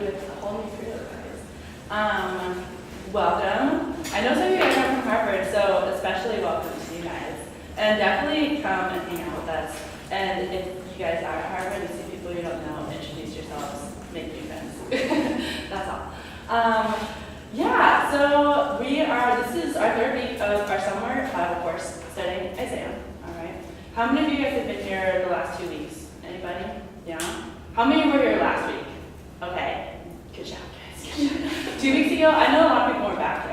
with a whole new crew of guys. Welcome. I know some of you guys are from Harvard, so especially welcome to you guys. And definitely come and hang out with us. And if you guys are at Harvard and see people you don't know, introduce yourselves, make new friends. That's all. Yeah, so this is our third week of our summer Bible course studying Isaiah. All right. How many of you guys have been here the last 2 weeks? Anybody? Yeah? How many were here last week? Okay. Good job, guys. Good job. 2 weeks ago, I know a lot of people were back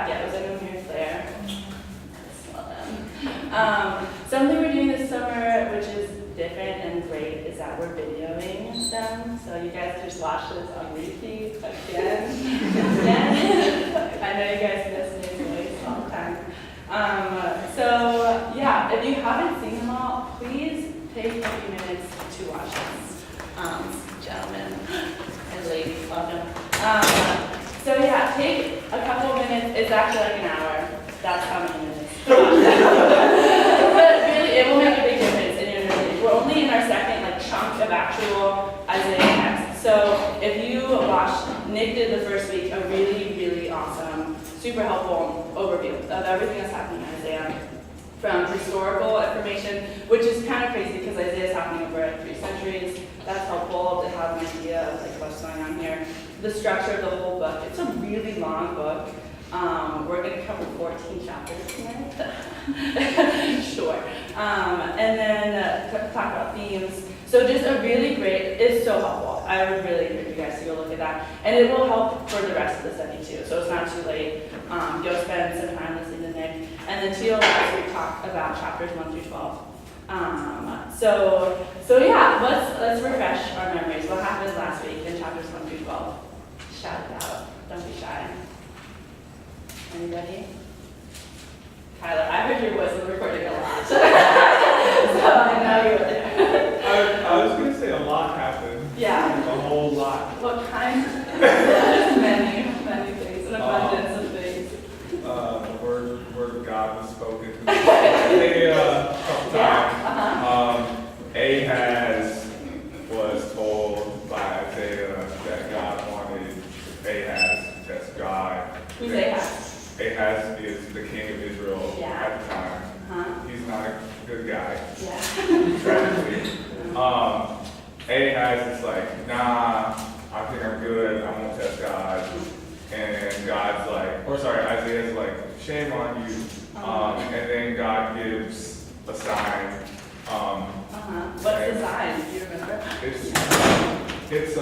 yet. Was anyone here Claire? Something we're doing this summer, which is different and great, is that we're videoing them. So you guys just watch this on repeat again. I know you guys miss Nate's voice all the time. So yeah, if you haven't seen them all, please take a few minutes to watch this. Gentlemen and ladies, welcome. So yeah, take a couple of minutes. It's actually like an hour. That's how many minutes. But really, it will make a big difference in your knowledge. We're only in our second chunk of actual Isaiah text. So if you watched, Nick did the first week a really, really awesome, super helpful overview of everything that's happening in Isaiah. From historical information, which is kind of crazy because Isaiah is happening over 3 centuries. That's helpful to have an idea of what's going on here. The structure of the whole book. It's a really long book. We're going to cover 14 chapters tonight. Sure. And then talk about themes. So just a really great, it's so helpful. I would really encourage you guys to go look at that. And it will help for the rest of the study too. So it's not too late. Go spend some time listening to Nick. And then Teal last week talked about chapters 1 through 12. So yeah, let's refresh our memories. What happened last week in chapters 1 through 12? Shout it out. Don't be shy. Anybody? Tyler, I heard your voice was recording a lot. So I know you were there. I was going to say a lot happened. Yeah. A whole lot. What kind? many things, an abundance of things. Word of God was spoken to me a couple times. Ahaz was told by Isaiah that God wanted Ahaz to test God. Who's Ahaz? Ahaz is the king of Israel at the time. He's not a good guy. Yeah. Tragically. Ahaz is like, nah, I think I'm good, I won't test God. And God's like, Isaiah's like, shame on you. And then God gives a sign. What's the sign? Do you remember? It's a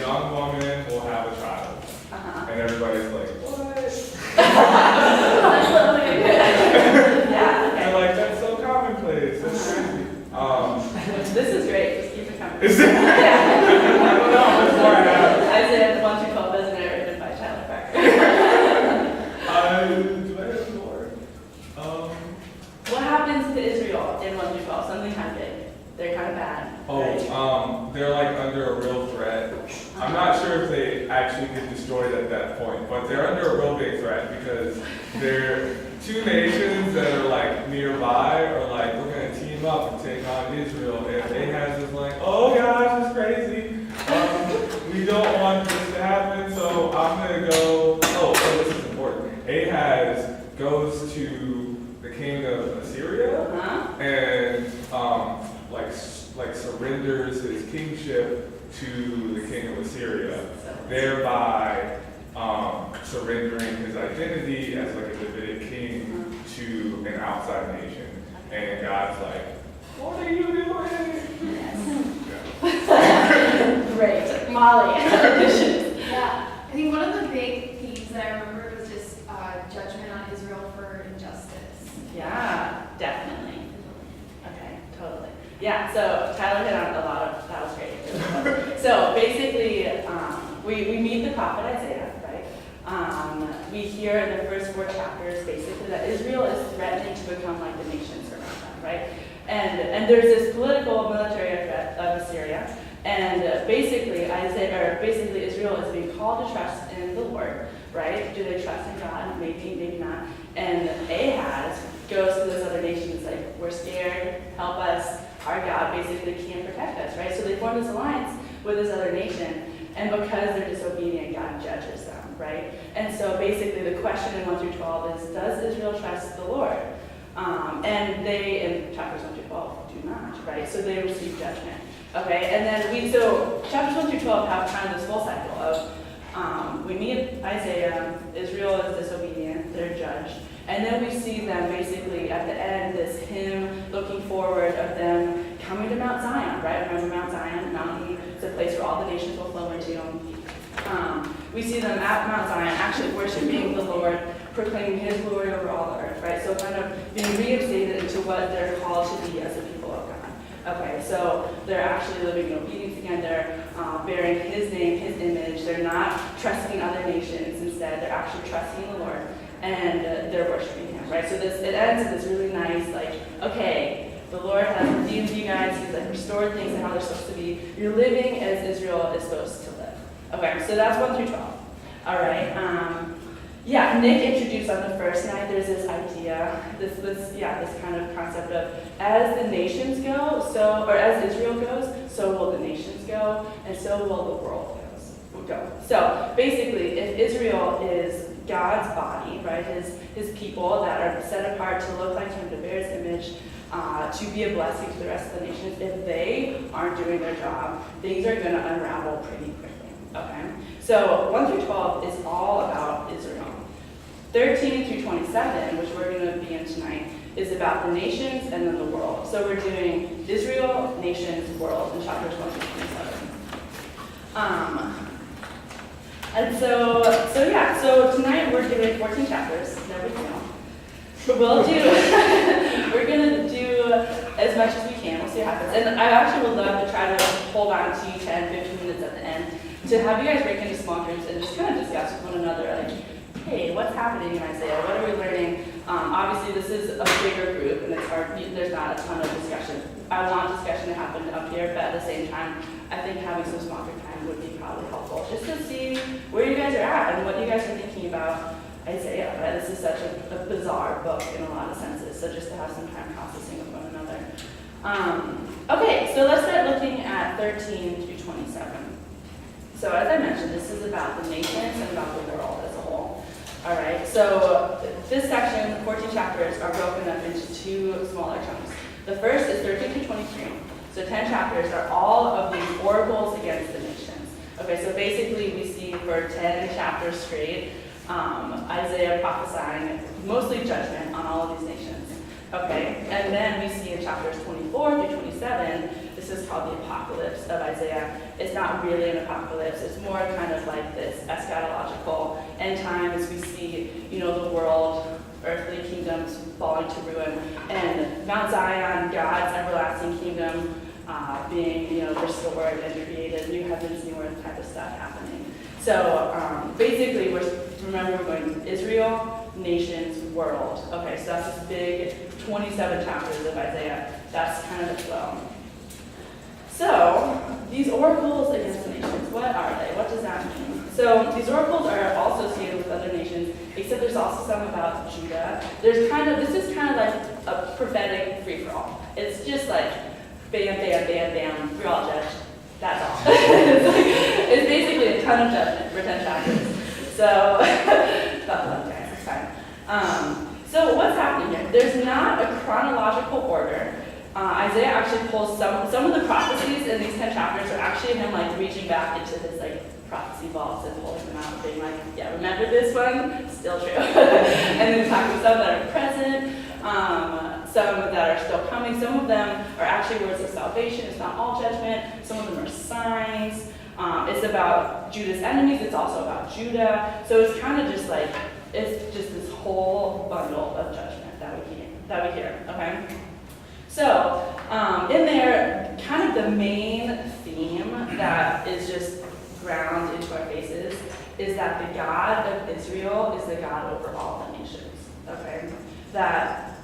young woman will have a child. And everybody's like, what? Yeah, okay. They're like, that's so commonplace. That's crazy. This is great. Just keep it coming. Is it? Yeah. I don't know. That's why I have. Isaiah 1 through 12 is narrated by Tyler Parker. Do I have the Lord? What happens to Israel in 1 through 12? Something kind of big. They're kind of bad. Right? They're like under a real threat. I'm not sure if they actually get destroyed at that point, but they're under a real big threat because they're 2 nations that are like nearby are like, we're going to team up and take on Israel. And Ahaz is like, oh gosh, it's crazy. We don't want this to happen, so I'm going to go. Oh, this is important. Ahaz goes to the king of Assyria and like surrenders his kingship to the king of Assyria, thereby surrendering his identity as like a Davidic king to an outside nation. And God's like, what are you doing? Yes. Great. Molly. Yeah, I think one of the big themes that I remember was just judgment on Israel for injustice. Yeah, definitely. Okay, totally. Yeah, so Tyler hit on a lot of, that was great. So basically, we meet the prophet Isaiah, right? We hear in the first 4 chapters basically that Israel is threatening to become like the nations around them, right? And there's this political military threat of Assyria, and basically Israel is being called to trust in the Lord, right? Do they trust in God? Maybe, maybe not. And Ahaz goes to this other nation and is like, we're scared, help us. Our God basically can't protect us, right? So they form this alliance with this other nation. and because they're disobedient, God judges them, right? And so basically the question in 1 through 12 is, does Israel trust the Lord? And they, in chapters 1 through 12, do not, right? So they receive judgment. Okay, and then so chapters 1 through 12 have kind of this full cycle of, we meet Isaiah, Israel is disobedient, they're judged. And then we see them basically at the end, this hymn looking forward of them coming to Mount Zion, right? Remember Mount Zion, mountain, it's a place where all the nations will flow into. We see them at Mount Zion actually worshiping the Lord, proclaiming his glory over all the earth, right? So kind of being reinstated into what they're called to be as a people of God. Okay, so they're actually living in obedience again, they're bearing his name, his image, they're not trusting other nations, instead they're actually trusting the Lord, and they're worshiping him, right? So it ends in this really nice, like, okay, the Lord has redeemed you guys, he's like restored things to how they're supposed to be. You're living as Israel is supposed to live. Okay, so that's 1 through 12. All right. Yeah, Nick introduced on the first night, there's this idea, this kind of concept of as the nations go, or as Israel goes, so will the nations go, and so will the world go. So basically, if Israel is God's body, right, his people that are set apart to look like him, to bear his image, to be a blessing to the rest of the nations, if they aren't doing their job, things are going to unravel pretty quickly. Okay, so 1 through 12 is all about Israel. 13 through 27, which we're going to be in tonight, is about the nations and then the world. So we're doing Israel, nations, world in chapters 1 through 27. And so tonight we're doing 14 chapters. No big deal. We're going to do as much as we can. We'll see what happens. And I actually would love to try to hold on to 10, 15 minutes at the end to have you guys break into small groups and just kind of discuss with one another, like, hey, what's happening in Isaiah? What are we learning? Obviously, this is a bigger group, and it's hard. There's not a ton of discussion. I want discussion to happen up here, but at the same time, I think having some small group time would be probably helpful, just to see where you guys are at and what you guys are thinking about Isaiah. Right? This is such a bizarre book in a lot of senses, so just to have some time processing with one another. Okay, so let's start looking at 13 through 27. So as I mentioned, this is about the nations and about the world as a whole. All right, so this section, 14 chapters, are broken up into two smaller chunks. The first is 13 to 23. So 10 chapters are all of these oracles against the nations. Okay, so basically we see for 10 chapters straight, Isaiah prophesying mostly judgment on all of these nations. Okay, and then we see in chapters 24 through 27, this is called the apocalypse of Isaiah. It's not really an apocalypse, it's more kind of like this eschatological end times. We see, the world, earthly kingdoms falling to ruin, and Mount Zion, God's everlasting kingdom, being, restored and created, new heavens, new earth type of stuff happening. So basically, we're going Israel, nations, world. Okay, so that's this big 27 chapters of Isaiah. That's kind of the flow. So these oracles against the nations, what are they? What does that mean? So these oracles are all associated with other nations, except there's also some about Judah. This is kind of like a prophetic free-for-all. It's just like bam, bam, bam, bam, we're all judged. That's all. It's basically a ton of judgment for 10 chapters. So, guys, it's fine. So what's happening here? There's not a chronological order. Isaiah actually pulls some of the prophecies in these 10 chapters are actually him like reaching back into his prophecy vaults and pulling them out and being like, yeah, remember this one? Still true. And then talking some that are present, some that are still coming. Some of them are actually words of salvation. It's not all judgment. Some of them are signs. It's about Judah's enemies. It's also about Judah. So it's kind of just like, it's just this whole bundle of judgment that we hear, okay? So, in there, kind of the main theme that is just ground into our faces is that the God of Israel is the God over all the nations, okay? That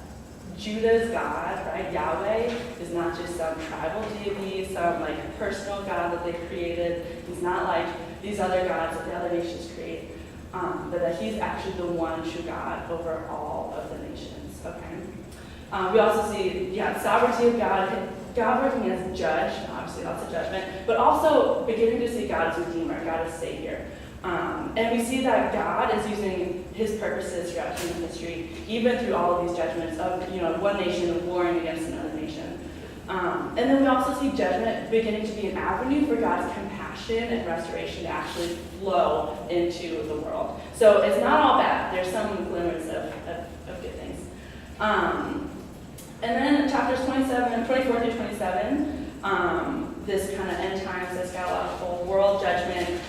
Judah's God, right, Yahweh, is not just some tribal deity, some personal God that they created. He's not like these other gods that the other nations create, but that he's actually the one true God over all of the nations, okay? We also see, sovereignty of God, God working as judge. obviously lots of judgment, but also beginning to see God as Redeemer, God as Savior. And we see that God is using his purposes throughout human history, even through all of these judgments of, one nation warring against another nation. And then we also see judgment beginning to be an avenue for God's compassion and restoration to actually flow into the world. So it's not all bad. There's some glimmers of good things. And then chapters 24 through 27, this kind of end times, eschatological world judgment,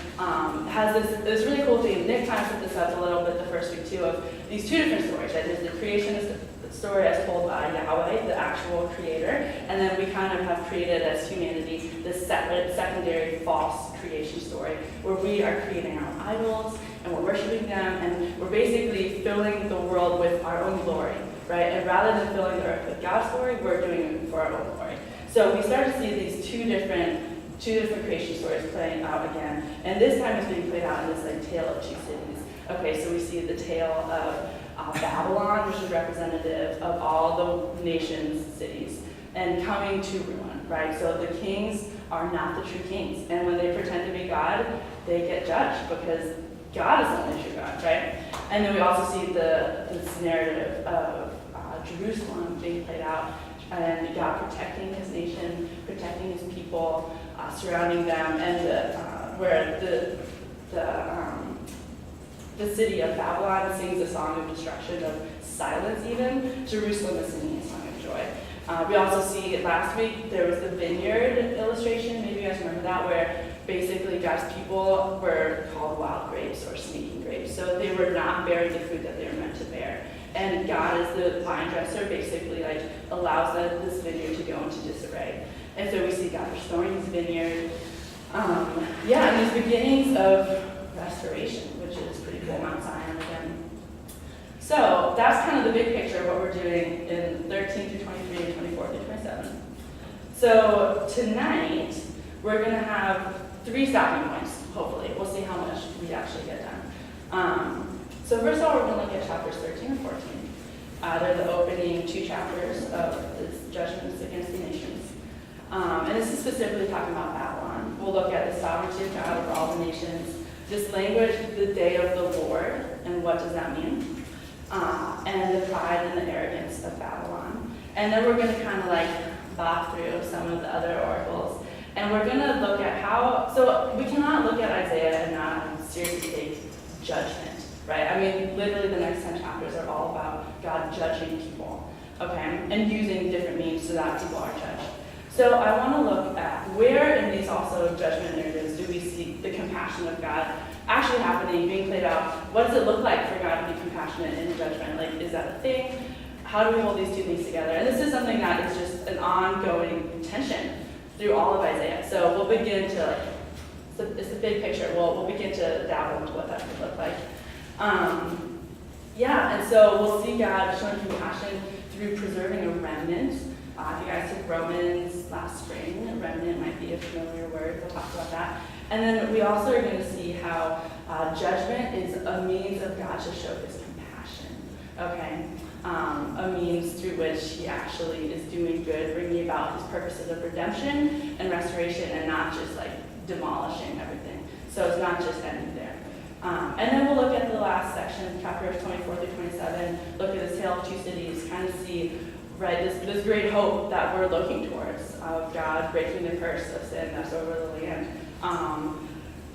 has this really cool theme. Nick kind of set this up a little bit the first week too, of these two different stories. Right? There's the creationist story as told by Yahweh, the actual creator, and then we kind of have created as humanity this separate, secondary, false creation story where we are creating our own idols and we're worshiping them and we're basically filling the world with our own glory, right? And rather than filling the earth with God's glory, we're doing it for our own glory. So we start to see these two different creation stories playing out again, and this time it's being played out in this like tale of two cities. Okay, so we see the tale of Babylon, which is representative of all the nation's cities, and coming to ruin, right? So the kings are not the true kings, and when they pretend to be God, they get judged because God is the only true God, right? And then we also see this narrative of Jerusalem being played out, and God protecting his nation, protecting his people, surrounding them, and where the city of Babylon sings a song of destruction, of silence even. Jerusalem is singing a song of joy. We also see last week there was the vineyard illustration. Maybe you guys remember that, where basically God's people were called wild grapes or sneaking grapes. So they were not bearing the fruit that they were meant to bear. And God, as the vine dresser, basically allows this vineyard to go into disarray. And so we see God restoring his vineyard. And these beginnings of restoration, which is pretty cool, Mount Zion again. So that's kind of the big picture of what we're doing in 13 through 23 and 24 through 27. So tonight, we're going to have 3 stopping points, hopefully. We'll see how much we actually get done. So first of all, we're going to look at chapters 13 and 14. They're the opening 2 chapters of this judgments against the nations. And this is specifically talking about Babylon. We'll look at the sovereignty of God over all the nations, this language, the day of the Lord, and what does that mean? And the pride and the arrogance of Babylon. And then we're going to kind of bop through some of the other oracles. And we're going to look at so we cannot look at Isaiah and not seriously take judgment, right? I mean, literally the next 10 chapters are all about God judging people, okay? And using different means so that people are judged. So I want to look at where in these also judgment narratives do we see the compassion of God actually happening, being played out. What does it look like for God to be compassionate in judgment? Is that a thing? How do we hold these two things together? And this is something that is just an ongoing tension through all of Isaiah. So we'll begin to, it's a big picture. We'll begin to dabble into what that could look like. And so we'll see God showing compassion through preserving a remnant. If you guys took Romans last spring, a remnant might be a familiar word. We'll talk about that. And then we also are going to see how judgment is a means of God to show his compassion, okay? A means through which he actually is doing good, bringing about his purposes of redemption and restoration, and not just demolishing everything. So it's not just ending there. And then we'll look at the last section, chapters 24 through 27, look at this tale of 2 cities, kind of see this great hope that we're looking towards of God breaking the curse of sin that's over the land.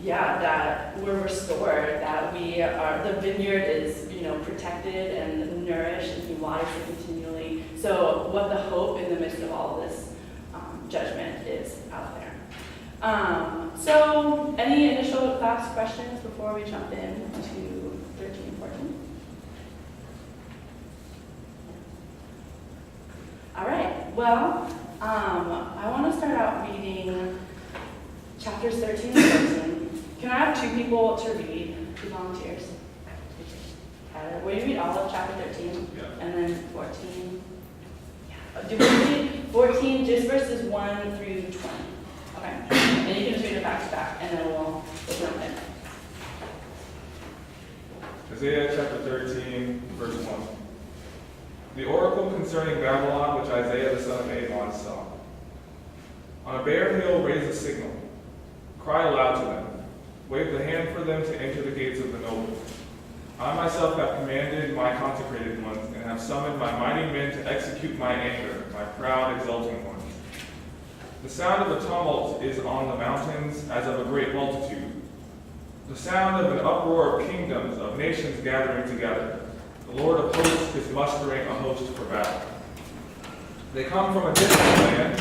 That we're restored, that the vineyard is, protected and nourished and he waters it continually. So what the hope in the midst of all of this judgment is out there. So any initial thoughts, questions before we jump in to 13 and 14? All right, well, I want to start out reading chapters 13 and 14. Can I have 2 people to read, 2 volunteers? Will you read all of chapter 13? Yeah. And then 14? Yeah. Do we read 14, just verses 1 through 20? Okay. And you can just read it back to back, and then we'll jump in. Isaiah chapter 13, verse 1. The oracle concerning Babylon, which Isaiah the son of Amoz saw. On a bare hill raise a signal. Cry aloud to them. Wave the hand for them to enter the gates of the noble. I myself have commanded my consecrated ones, and have summoned my mighty men to execute my anger, my proud, exulting ones. The sound of a tumult is on the mountains as of a great multitude. The sound of an uproar of kingdoms, of nations gathering together. The Lord of hosts is mustering a host for battle. They come from a distant land,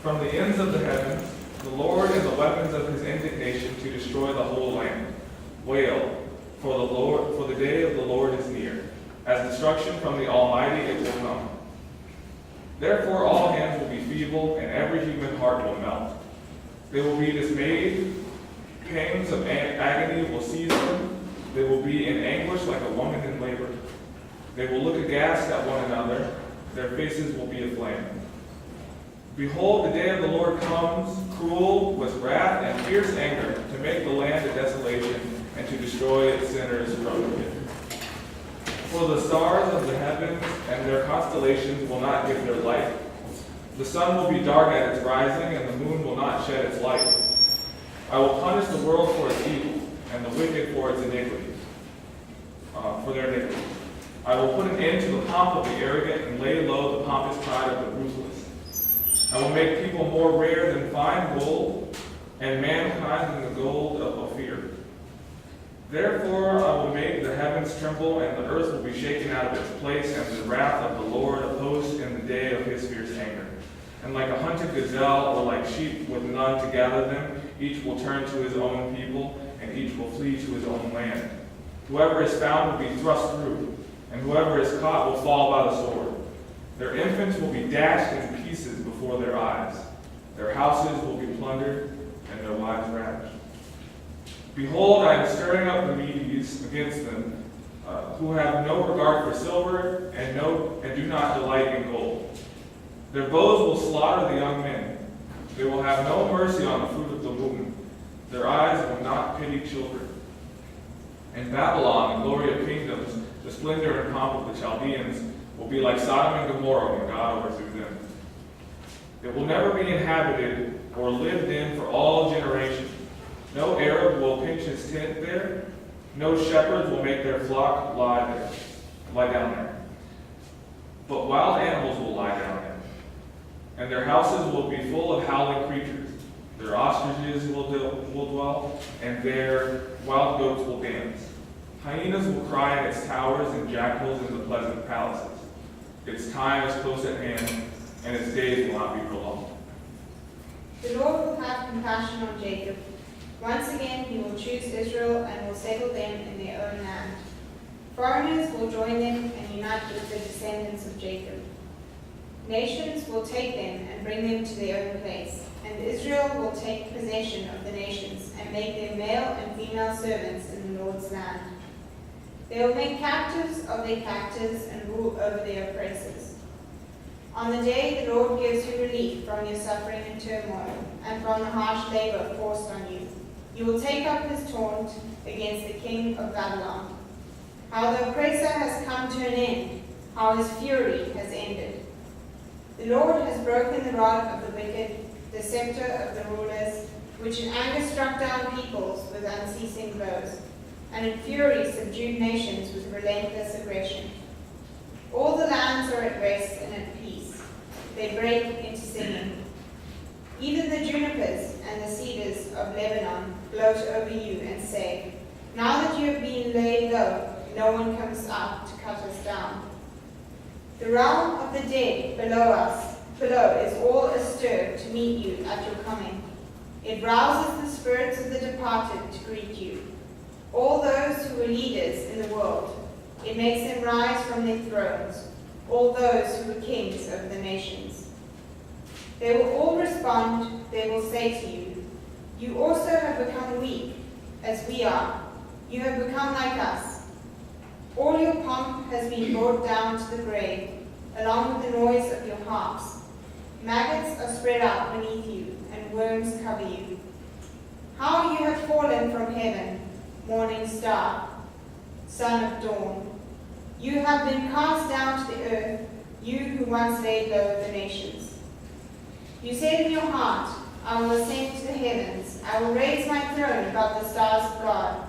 from the ends of the heavens, the Lord and the weapons of his indignation to destroy the whole land. Wail, for the day of the Lord is near. As destruction from the Almighty it will come. Therefore all hands will be feeble, and every human heart will melt. They will be dismayed, pangs of agony will seize them. They will be in anguish like a woman in labor. They will look aghast at one another. Their faces will be aflame. Behold, the day of the Lord comes, cruel, with wrath and fierce anger, to make the land a desolation and to destroy its sinners from it. For the stars of the heavens and their constellations will not give their light. The sun will be dark at its rising, and the moon will not shed its light. I will punish the world for its evil, and the wicked for its iniquities, for their iniquities. I will put an end to the pomp of the arrogant, and lay low the pompous pride of the ruthless. I will make people more rare than fine gold, and mankind than the gold of Ophir. Therefore I will make the heavens tremble, and the earth will be shaken out of its place, and the wrath of the Lord of hosts in the day of his fierce anger. And like a hunted gazelle, or like sheep with none to gather them, each will turn to his own people, and each will flee to his own land. Whoever is found will be thrust through, and whoever is caught will fall by the sword. Their infants will be dashed in pieces before their eyes. Their houses will be plundered, and their wives ravished. Behold, I am stirring up the Medes against them, who have no regard for silver and do not delight in gold. Their bows will slaughter the young men. They will have no mercy on the fruit of the womb. Their eyes will not pity children. In Babylon, the glory of kingdoms, the splendor and pomp of the Chaldeans, will be like Sodom and Gomorrah when God overthrew them. It will never be inhabited or lived in for all generations. No Arab will pitch his tent there. No shepherds will make their flock lie down there. But wild animals will lie down there. And their houses will be full of howling creatures. Their ostriches will dwell, and their wild goats will dance. Hyenas will cry in its towers, and jackals in the pleasant palaces. Its time is close at hand, and its days will not be prolonged. The Lord will have compassion on Jacob. Once again he will choose Israel and will settle them in their own land. Foreigners will join them and unite with the descendants of Jacob. Nations will take them and bring them to their own place, and Israel will take possession of the nations and make them male and female servants in the Lord's land. They will make captives of their captives and rule over their oppressors. On the day the Lord gives you relief from your suffering and turmoil, and from the harsh labor forced on you, you will take up his taunt against the king of Babylon. How the oppressor has come to an end, how his fury has ended. The Lord has broken the rod of the wicked, the scepter of the rulers, which in anger struck down peoples with unceasing blows, and in fury subdued nations with relentless aggression. All the lands are at rest and at peace. They break into singing. Even the junipers and the cedars of Lebanon gloat over you and say, now that you have been laid low, no one comes up to cut us down. The realm of the dead below is all astir to meet you at your coming. It rouses the spirits of the departed to greet you. All those who were leaders in the world, it makes them rise from their thrones, all those who were kings over the nations. They will all respond, they will say to you, you also have become weak, as we are. You have become like us. All your pomp has been brought down to the grave, along with the noise of your harps. Maggots are spread out beneath you, and worms cover you. How you have fallen from heaven, morning star, son of dawn. You have been cast down to the earth, you who once laid low the nations. You said in your heart, I will ascend to the heavens. I will raise my throne above the stars of God.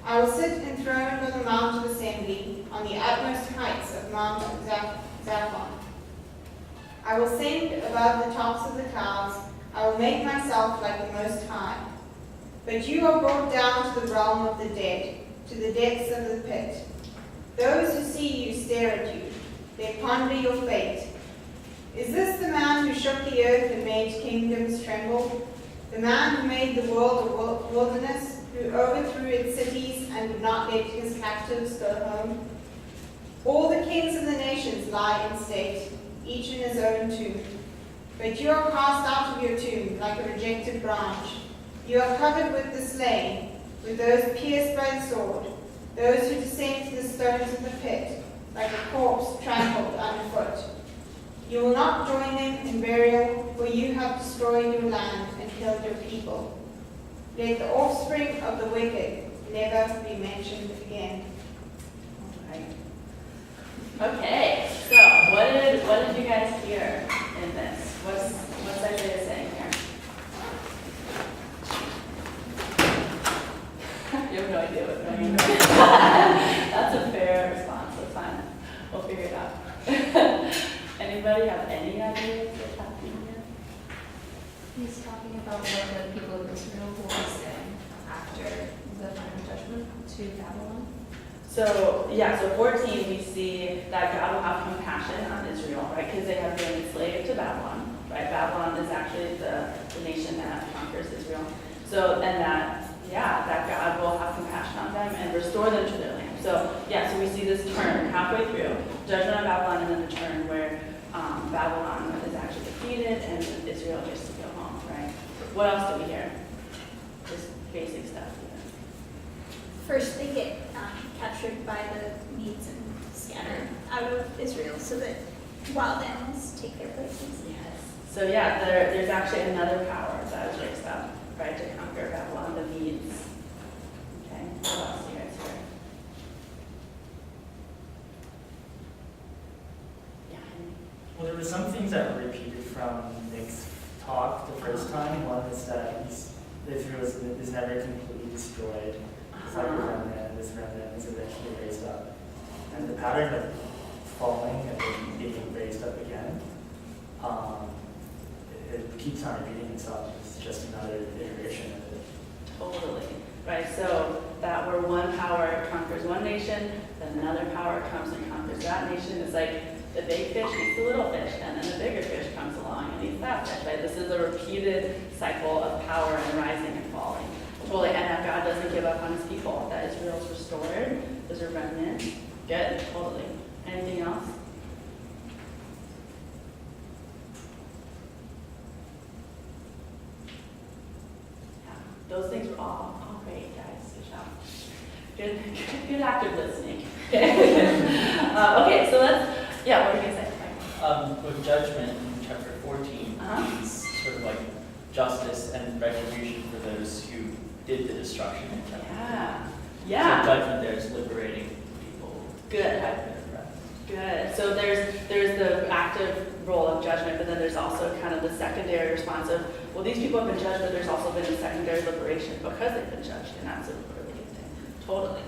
I will sit enthroned on the mount of assembly, on the utmost heights of Mount Zaphon. I will ascend above the tops of the clouds. I will make myself like the Most High. But you are brought down to the realm of the dead, to the depths of the pit. Those who see you stare at you. They ponder your fate. Is this the man who shook the earth and made kingdoms tremble? The man who made the world a wilderness, who overthrew its cities and would not let his captives go home? All the kings of the nations lie in state, each in his own tomb. But you are cast out of your tomb like a rejected branch. You are covered with the slain, with those pierced by the sword, those who descend to the stones of the pit, like a corpse trampled underfoot. You will not join them in burial, for you have destroyed your land and killed your people. Let the offspring of the wicked never be mentioned again. Okay, so what did you guys hear in this? What's Isaiah saying here? You have no idea what's going on. That's a fair response. That's fine. We'll figure it out. Anybody have any ideas what's happening here? He's talking about what the people of Israel will be saying after the final judgment to Babylon. So 14 we see that God will have compassion on Israel, right? Because they have been enslaved to Babylon, right? Babylon is actually the nation that conquers Israel. So, and that God will have compassion on them and restore them to their land. So we see this turn halfway through, judgment on Babylon, and then the turn where Babylon is actually defeated and Israel gets to go home, right? What else do we hear? Just basic stuff. First, they get captured by the Medes and scattered out of Israel so that wild animals take their places. Yes. So there's actually another power that is raised up, right, to conquer Babylon, the Medes. Okay, what else do you guys hear? Yeah. Well, there were some things that were repeated from Nick's talk the first time. One is that Israel is never completely destroyed. It's like a remnant, this remnant is eventually raised up. And the pattern of falling and then being raised up again, it keeps on repeating itself. It's just another iteration of it. Totally. Right, so that where one power conquers one nation, then another power comes and conquers that nation. It's like the big fish eats the little fish, and then the bigger fish comes along and eats that fish, right? This is a repeated cycle of power and rising and falling. Totally, and that God doesn't give up on his people, that Israel's restored, there's a remnant. Good, totally. Anything else? Yeah, those things were all great, guys. Good job. Good active listening. Okay, so what are you going to say? With judgment in chapter 14, it's sort of like justice and retribution for those who did the destruction in chapter 14. Yeah. So judgment there is liberating people. Good. Good. So there's the active role of judgment, but then there's also kind of the secondary response of, well, these people have been judged, but there's also been a secondary liberation because they've been judged, and that's a really good thing. Totally.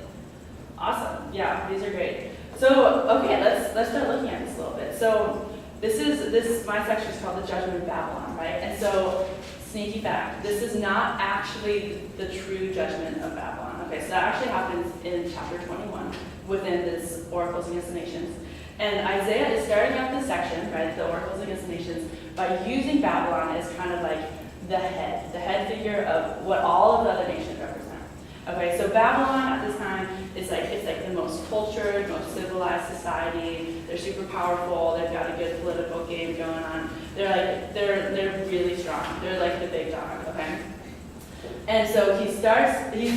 Awesome. Yeah, these are great. So, okay, let's start looking at this a little bit. So my section is called the Judgment of Babylon, right? And so, sneaky fact, this is not actually the true judgment of Babylon. Okay, so that actually happens in chapter 21 within this Oracles Against the Nations. And Isaiah is starting out this section, right, the Oracles Against the Nations, by using Babylon as kind of like the head figure of what all of the other nations represent. Okay, so Babylon at this time it's like the most cultured, most civilized society. They're super powerful. They've got a good political game going on. They're really strong. They're like the big dog. Okay. And so he's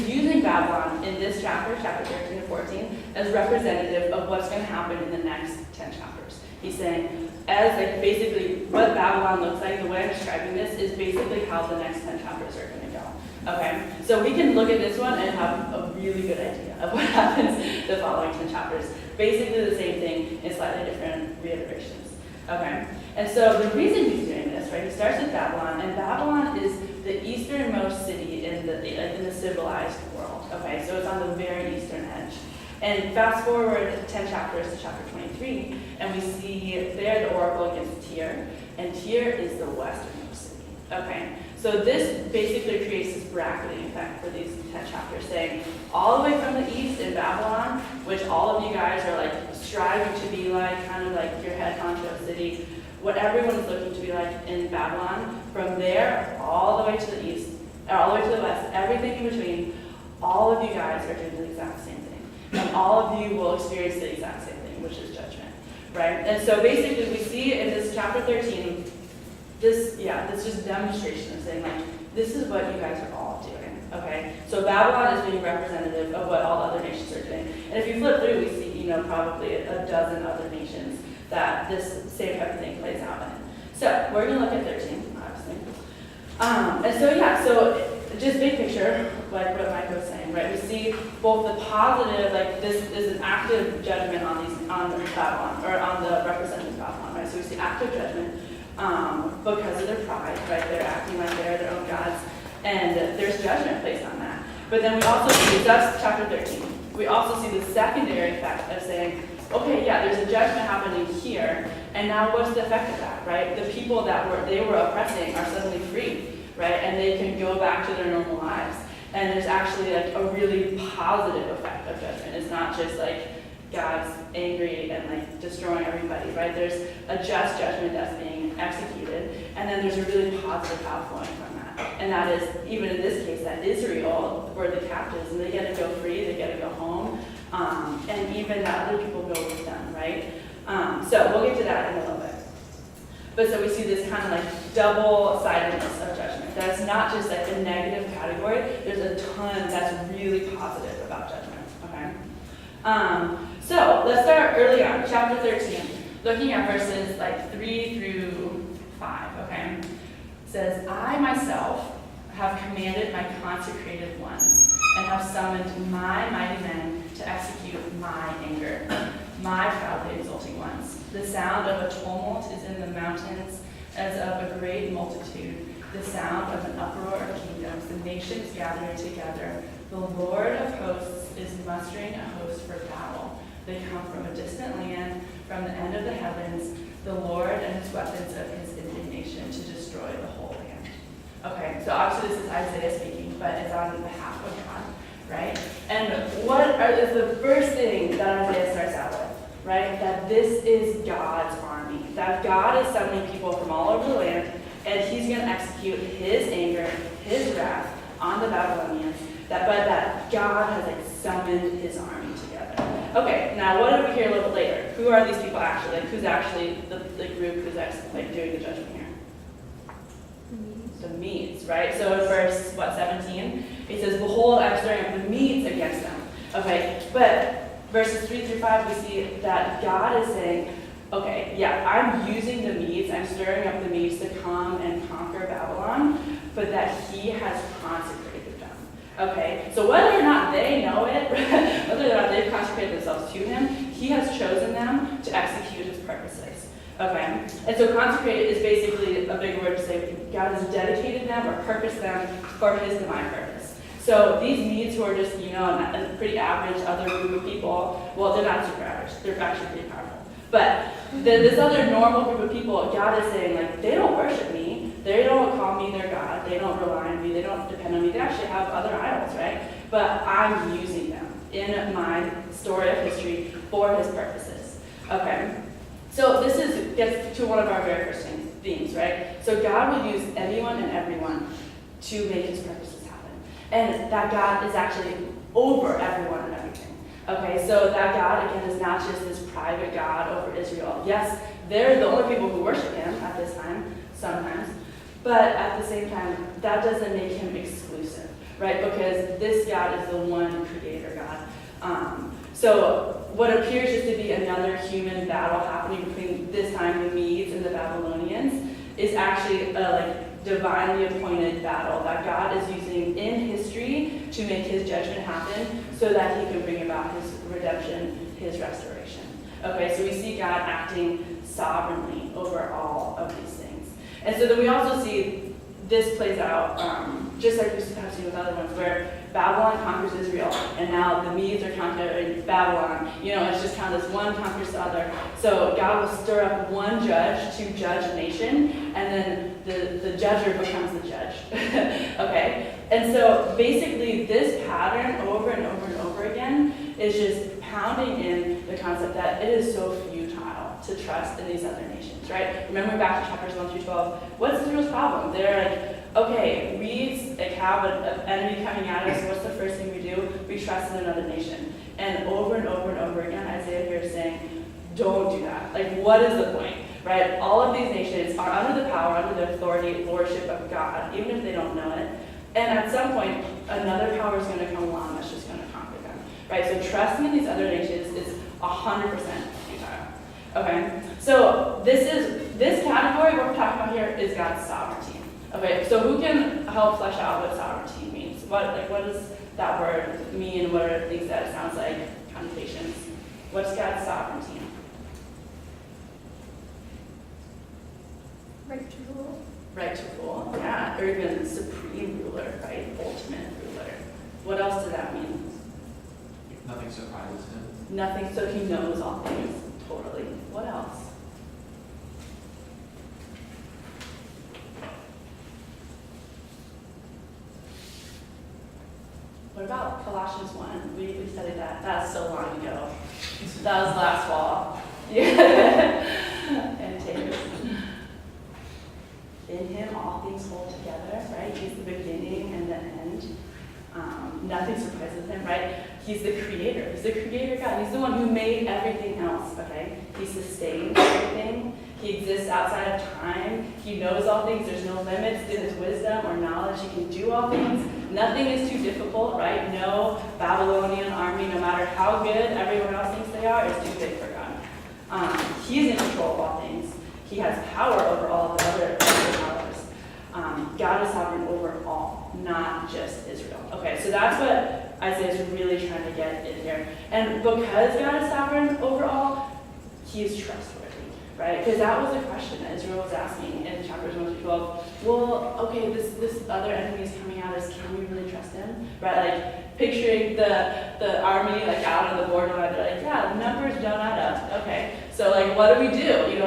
using Babylon in this chapter 13 to 14, as representative of what's going to happen in the next 10 chapters. He's saying, basically what Babylon looks like, the way I'm describing this, is basically how the next 10 chapters are going to go. Okay? So we can look at this one and have a really good idea of what happens the following 10 chapters. Basically the same thing in slightly different reiterations. Okay? And so the reason he's doing this, right? He starts with Babylon, and Babylon is the easternmost city in the civilized world. Okay, so it's on the very eastern edge. And fast forward 10 chapters to chapter 23, and we see there the oracle against Tyre, and Tyre is the westernmost city. Okay, so this basically creates this bracketing effect for these 10 chapters, saying all the way from the east in Babylon, which all of you guys are like striving to be like, kind of like your head honcho city, what everyone is looking to be like in Babylon, from there all the way to the east, all the way to the west, everything in between, all of you guys are doing the exact same thing. And all of you will experience the exact same thing, which is judgment, right? And so basically we see in this chapter 13, this just demonstration of saying like, this is what you guys are all doing, okay? So Babylon is being representative of what all other nations are doing. And if you flip through, we see, probably a dozen other nations that this same type of thing plays out in. So we're gonna look at 13, obviously. So just big picture, like what Mike was saying, right? We see both the positive, like this is an active judgment on Babylon, or on the representative Babylon, right? So we see active judgment because of their pride, right? They're acting like they're their own gods, and there's judgment placed on that. But then we also see, that's chapter 13, we also see the secondary effect of saying, okay, yeah, there's a judgment happening here, and now what's the effect of that, right? The people that they were oppressing are suddenly free, right? And they can go back to their normal lives. And there's actually like a really positive effect of judgment. It's not just like God's angry and like destroying everybody, right? There's a just judgment that's being executed, and then there's a really positive outflowing from that. And that is, even in this case, that Israel were the captives, and they get to go free, they get to go home, and even that other people go with them, right? So we'll get to that in a little bit. But so we see this kind of like double-sidedness of judgment. That's not just like a negative category. There's a ton that's really positive about judgment, okay? So let's start early on, chapter 13, looking at verses like 3 through 5, okay? It says, I myself have commanded my consecrated ones and have summoned my mighty men to execute my anger, my proudly exulting ones. The sound of a tumult is in the mountains as of a great multitude, the sound of an uproar of kingdoms, the nations gathering together. The Lord of hosts is mustering a host for battle. They come from a distant land, from the end of the heavens, the Lord and his weapons of his indignation to destroy the whole land. Okay, so obviously this is Isaiah speaking, but it's on behalf of God, right? And is the first thing that Isaiah starts out with, right? That this is God's army. That God is summoning people from all over the land, and he's going to execute his anger, his wrath on the Babylonians, but that God has like summoned his army together. Okay, now what do we hear a little bit later? Who are these people actually? Like, who's actually the group who's actually like doing the judgment here? The Medes, right? So in verse, 17, it says, behold, I'm stirring up the Medes against them. Okay, but verses 3 through 5, we see that God is saying, okay, yeah, I'm using the Medes, I'm stirring up the Medes to come and conquer Babylon, but that he has consecrated them. Okay, so whether or not they know it, whether or not they've consecrated themselves to him, he has chosen them to execute his purposes. Okay, and so consecrated is basically a big word to say God has dedicated them or purposed them for his divine purpose. So these Medes who are just, a pretty average other group of people, well, they're not super average, they're actually pretty powerful. But this other normal group of people, God is saying, like, they don't worship me, they don't call me their God, they don't rely on me, they don't depend on me, they actually have other idols, right? But I'm using them in my story of history for his purposes. Okay, so this gets to one of our very first themes, right? So God will use anyone and everyone to make his purposes happen. And that God is actually over everyone and everything. Okay, so that God, again, is not just this private God over Israel. Yes, they're the only people who worship him at this time, sometimes. But at the same time, that doesn't make him exclusive, right? Because this God is the one creator God. So what appears just to be another human battle happening between this time the Medes and the Babylonians is actually a divinely appointed battle that God is using in history to make his judgment happen so that he can bring about his redemption, his restoration. Okay, so we see God acting sovereignly over all of these things. And so then we also see this plays out, just like we have seen with other ones, where Babylon conquers Israel, and now the Medes are conquering Babylon. It's just kind of this one conquers the other. So God will stir up one judge to judge a nation, and then the judger becomes the judge. Okay? And so basically this pattern over and over and over again is just pounding in the concept that it is so futile to trust in these other nations, right? Remember back to chapters 1 through 12, what's Israel's problem? They're like, okay, we have an enemy coming at us, what's the first thing we do? We trust in another nation. And over and over and over again, Isaiah here is saying, don't do that. Like, what is the point, right? All of these nations are under the power, under the authority, lordship of God, even if they don't know it. And at some point, another power is going to come along that's just going to conquer them, right? So trusting in these other nations is 100% futile. Okay, so this category we're talking about here is God's sovereignty. Okay, so who can help flesh out what sovereignty means? What does that word mean? What are things that it sounds like? Connotations. What's God's sovereignty? Right to rule. Right to rule, yeah, or even supreme ruler, right? Ultimate ruler. What else does that mean? Nothing surprises him. Nothing, so he knows all things, totally. What else? What about Colossians 1? We studied that. That's so long ago. That was last fall. Yeah. And takers. In him all things hold together, right? He's the beginning and the end. Nothing surprises him, right? He's the creator. He's the creator God. He's the one who made everything else, okay? He sustains everything. He exists outside of time. He knows all things. There's no limits to his wisdom or knowledge. He can do all things. Nothing is too difficult, right? No Babylonian army, no matter how good everyone else thinks they are, is too big for God. He's in control of all things. He has power over all of the other powers. God is sovereign over all, not just Israel. Okay, so that's what Isaiah is really trying to get in here. And because God is sovereign over all, he is trustworthy, right? Because that was the question that Israel was asking in chapters 1 through 12. Well, okay, this other enemy is coming at us. Can we really trust him? Right? Like picturing the army like out on the borderline. They're like, yeah, the numbers don't add up. Okay, so like, what do?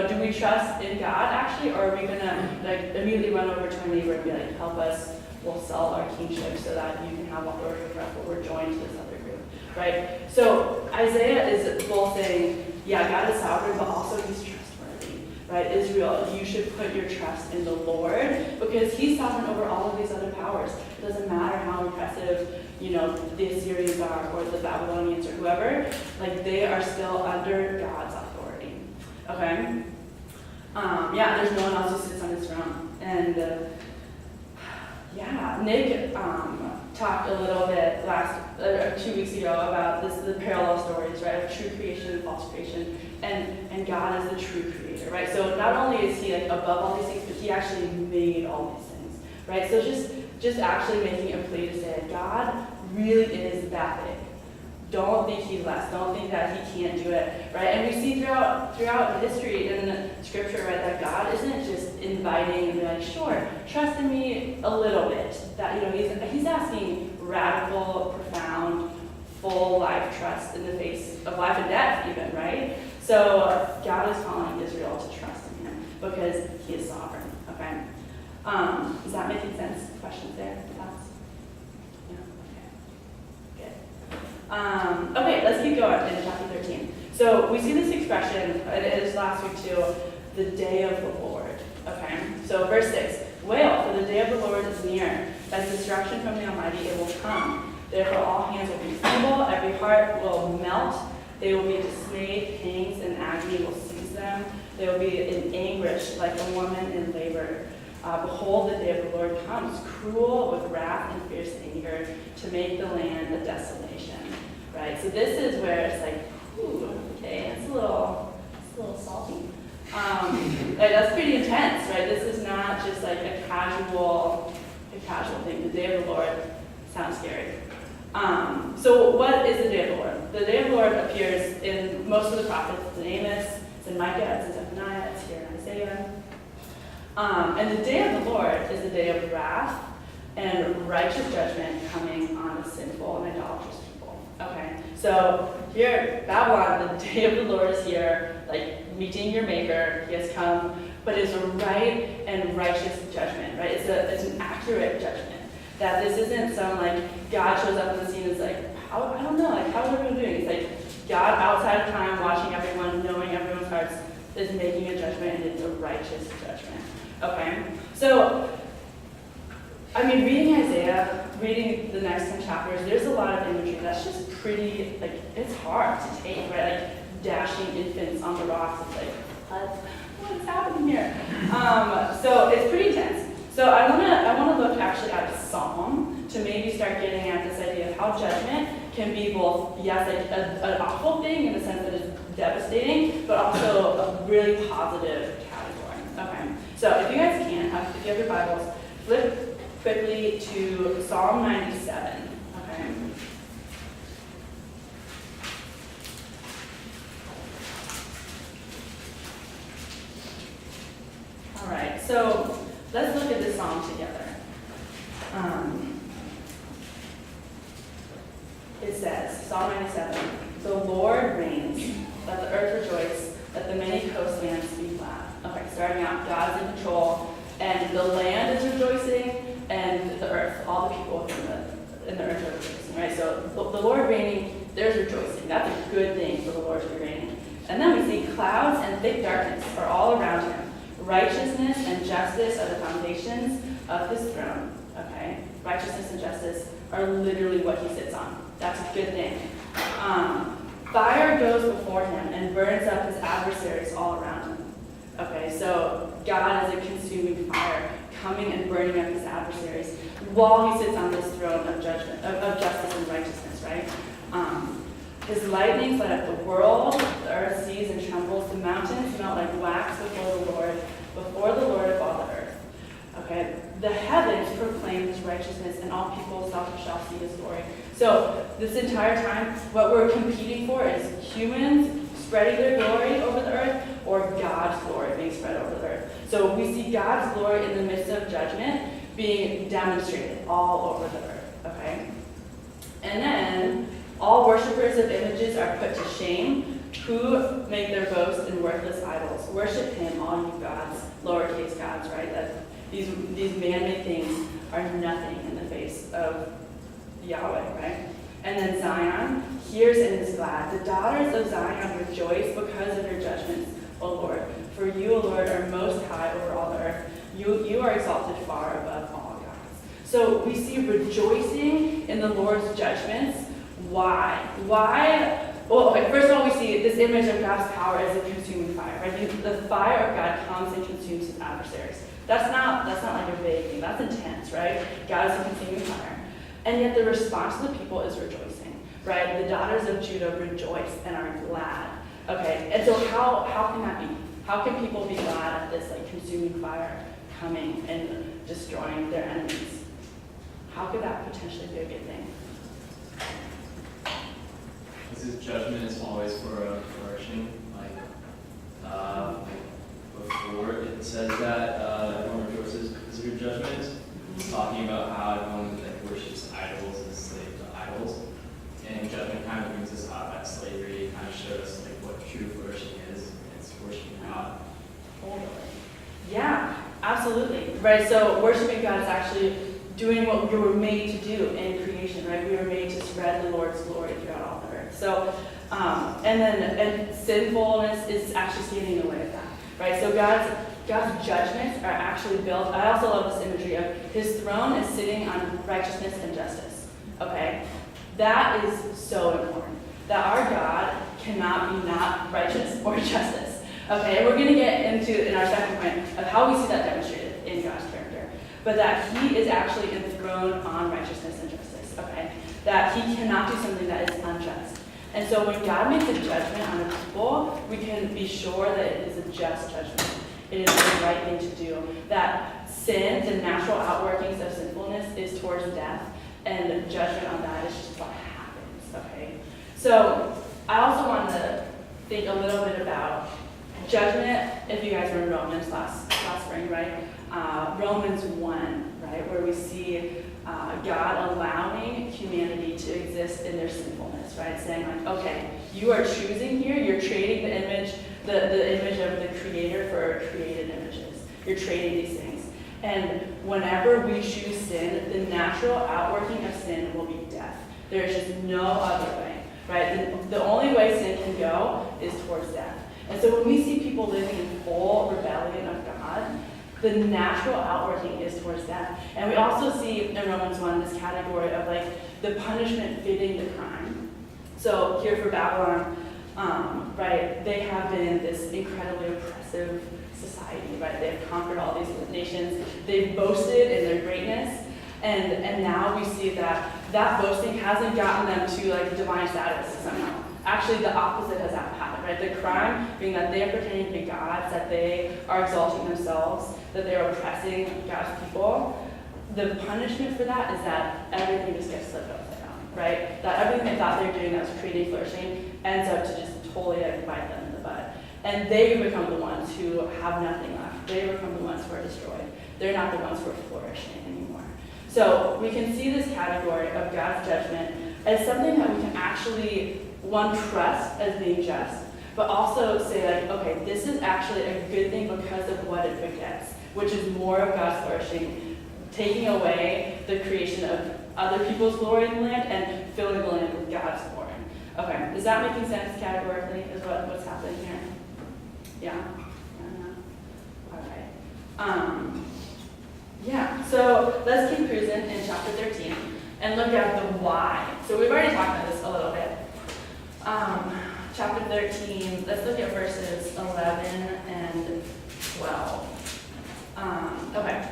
Do we trust in God actually, or are we gonna like immediately run over to our neighbor and be like, help us? We'll sell our kingship so that you can have authority over us, but we're joined to this other group, right? So Isaiah is both saying, yeah, God is sovereign, but also he's trustworthy, right? Israel, you should put your trust in the Lord because he's sovereign over all of these other powers. It doesn't matter how impressive, the Assyrians are or the Babylonians or whoever, like they are still under God's authority, okay? There's no one else who sits on his throne. And Nick talked a little bit 2 weeks ago about the parallel stories, right, of true creation and false creation, and God is the true creator, right? So not only is he like above all these things, but he actually made all these things, right? So just actually making a plea to say God really is that big. Don't think he's less. Don't think that he can't do it, right? And we see throughout history in the scripture, right, that God isn't just inviting and be like, sure, trust in me a little bit. That he's asking radical, profound, full life trust in the face of life and death, even, right? So God is calling Israel to trust in him because he is sovereign. Okay, is that making sense? Questions there? Thoughts? Okay, let's keep going in chapter 13. So we see this expression, and it is last week too, the day of the Lord. Okay, so verse 6, wail, for the day of the Lord is near. As destruction from the Almighty, it will come. Therefore all hands will be feeble, every heart will melt. They will be dismayed, pangs and agony will seize them. They will be in anguish like a woman in labor. Behold, the day of the Lord comes, cruel with wrath and fierce anger, to make the land a desolation. Right? So this is where it's like, ooh, okay, it's a little salty. That's pretty intense, right? This is not just like a casual thing. The day of the Lord sounds scary. So what is the day of the Lord? The day of the Lord appears in most of the prophets. It's in Amos, it's in Micah, it's in Zephaniah, it's here in Isaiah. And the day of the Lord is the day of wrath and righteous judgment coming on a sinful and idolatrous people. Okay, so here, Babylon, the day of the Lord is here, like meeting your maker, he has come, but it's a right and righteous judgment, right? It's an accurate judgment. That this isn't some like God shows up on the scene and is like, I don't know, like how's everyone doing? It's like God outside of time, watching everyone, knowing everyone's hearts, is making a judgment, and it's a righteous judgment. Okay, so I mean, reading Isaiah, reading the next 10 chapters, there's a lot of imagery that's just pretty, like, it's hard to take, right? Like dashing infants on the rocks. It's like, what's happening here? So it's pretty intense. So I wanna look actually at a psalm to maybe start getting at this idea of how judgment can be both, yes, like an awful thing in the sense that it's devastating, but also a really positive category. Okay, so if you guys can, if you have your Bibles, flip quickly to Psalm 97. Okay. All right, so let's look at this psalm together. It says, Psalm 97, the Lord reigns, let the earth rejoice, let the many coastlands be glad. Okay, starting out, God's in control, and the land is rejoicing, and the earth, all the people in the earth are rejoicing, right? So the Lord reigning, there's rejoicing. That's a good thing for the Lord to be reigning. And then we see clouds and thick darkness are all around him. Righteousness and justice are the foundations of his throne. Okay? Righteousness and justice are literally what he sits on. That's a good thing. Fire goes before him and burns up his adversaries all around him. Okay, so God is a consuming fire, coming and burning up his adversaries while he sits on this throne of judgment, of justice and righteousness, right? His lightnings light up the world, the earth sees and trembles, the mountains melt like wax before the Lord of all the earth. Okay, the heavens proclaim his righteousness, and all people shall see his glory. So this entire time, what we're competing for is humans spreading their glory over the earth, or God's glory being spread over the earth. So we see God's glory in the midst of judgment being demonstrated all over the earth. Okay, and then all worshippers of images are put to shame, who make their boast in worthless idols. Worship him, all you gods, lowercase gods, right? That these man-made things are nothing in the face of Yahweh, right? And then Zion hears and is glad. The daughters of Zion rejoice because of your judgments, O Lord. For you, O Lord, are most high over all the earth. You are exalted far above all gods. So we see rejoicing in the Lord's judgments. Why? Well, okay, first of all, we see this image of God's power as a consuming fire, right? The fire of God comes and consumes his adversaries. That's not like a vague thing. That's intense, right? God is a consuming fire. And yet the response of the people is rejoicing, right? The daughters of Judah rejoice and are glad. Okay, and so how can that be? How can people be glad at this like consuming fire coming and destroying their enemies? How could that potentially be a good thing? Because his judgment is always for a flourishing. Before it says that everyone rejoices because of your judgment, it's talking about how everyone worships idols and is slave to idols. And judgment kind of brings us out of that slavery. It kind of shows us what true flourishing is. It's worshiping God. Totally. Yeah, absolutely. Right, so worshiping God is actually doing what we were made to do in creation, right? We were made to spread the Lord's glory throughout all the earth. So, and sinfulness is actually standing in the way of that, right? So God's judgments are actually built. I also love this imagery of his throne is sitting on righteousness and justice. Okay, that is so important. That our God cannot be not righteous or justice. Okay, and we're going to get into in our second point of how we see that demonstrated in God's character. But that he is actually enthroned on righteousness and justice. Okay, that he cannot do something that is unjust. And so when God makes a judgment on a people, we can be sure that it is a just judgment. It is the right thing to do. That sin, the natural outworkings of sinfulness, is towards death, and judgment on that is just what happens. Okay. So I also wanted to think a little bit about judgment, if you guys were in Romans last spring, right? Romans 1, right, where we see God allowing humanity to exist in their sinfulness, right? Saying like, okay, you are choosing here, you're trading the image of the creator for created images. You're trading these things. And whenever we choose sin, the natural outworking of sin will be death. There's just no other way, right? The only way sin can go is towards death. And so when we see people living in full rebellion of God, the natural outworking is towards death. And we also see in Romans 1 this category of like the punishment fitting the crime. So here for Babylon, right, they have been this incredibly oppressive society, right? They have conquered all these nations. They've boasted in their greatness. And now we see that boasting hasn't gotten them to like divine status somehow. Actually, the opposite has happened, right? The crime being that they are pretending to be gods, that they are exalting themselves, that they are oppressing God's people. The punishment for that is that everything just gets flipped upside down, right? That everything they thought they were doing that was creating flourishing ends up to just totally like bite them in the butt. And they become the ones who have nothing left. They become the ones who are destroyed. They're not the ones who are flourishing anymore. So we can see this category of God's judgment as something that we can actually, one, trust as being just, but also say like, okay, this is actually a good thing because of what it begets, which is more of God's flourishing, taking away the creation of other people's glory in the land and filling the land with God's glory. Okay, is that making sense categorically, is what's happening here? Yeah? All right. Yeah, so let's keep cruising in chapter 13 and look at the why. So we've already talked about this a little bit. Chapter 13, let's look at verses 11 and 12. Okay.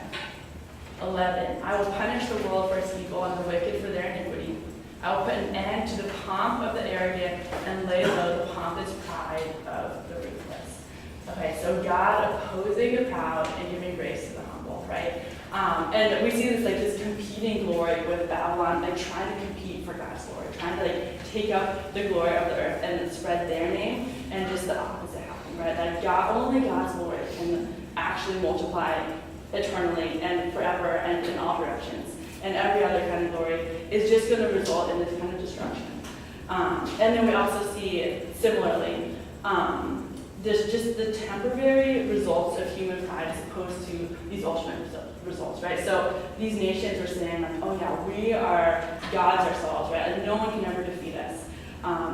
11, I will punish the world for its evil and the wicked for their iniquity. I will put an end to the pomp of the arrogant and lay low the pompous pride of the ruthless. Okay, so God opposing the proud and giving grace to the humble, right? And we see this competing glory with Babylon, like trying to compete for God's glory, trying to like take up the glory of the earth and spread their name, and just the opposite happening, right? Like only God's glory can actually multiply eternally and forever and in all directions. And every other kind of glory is just going to result in this kind of destruction. And then we also see, similarly, there's just the temporary results of human pride as opposed to these ultimate results, right? So these nations are saying, like, oh yeah, we are gods ourselves, right? And no one can ever defeat us.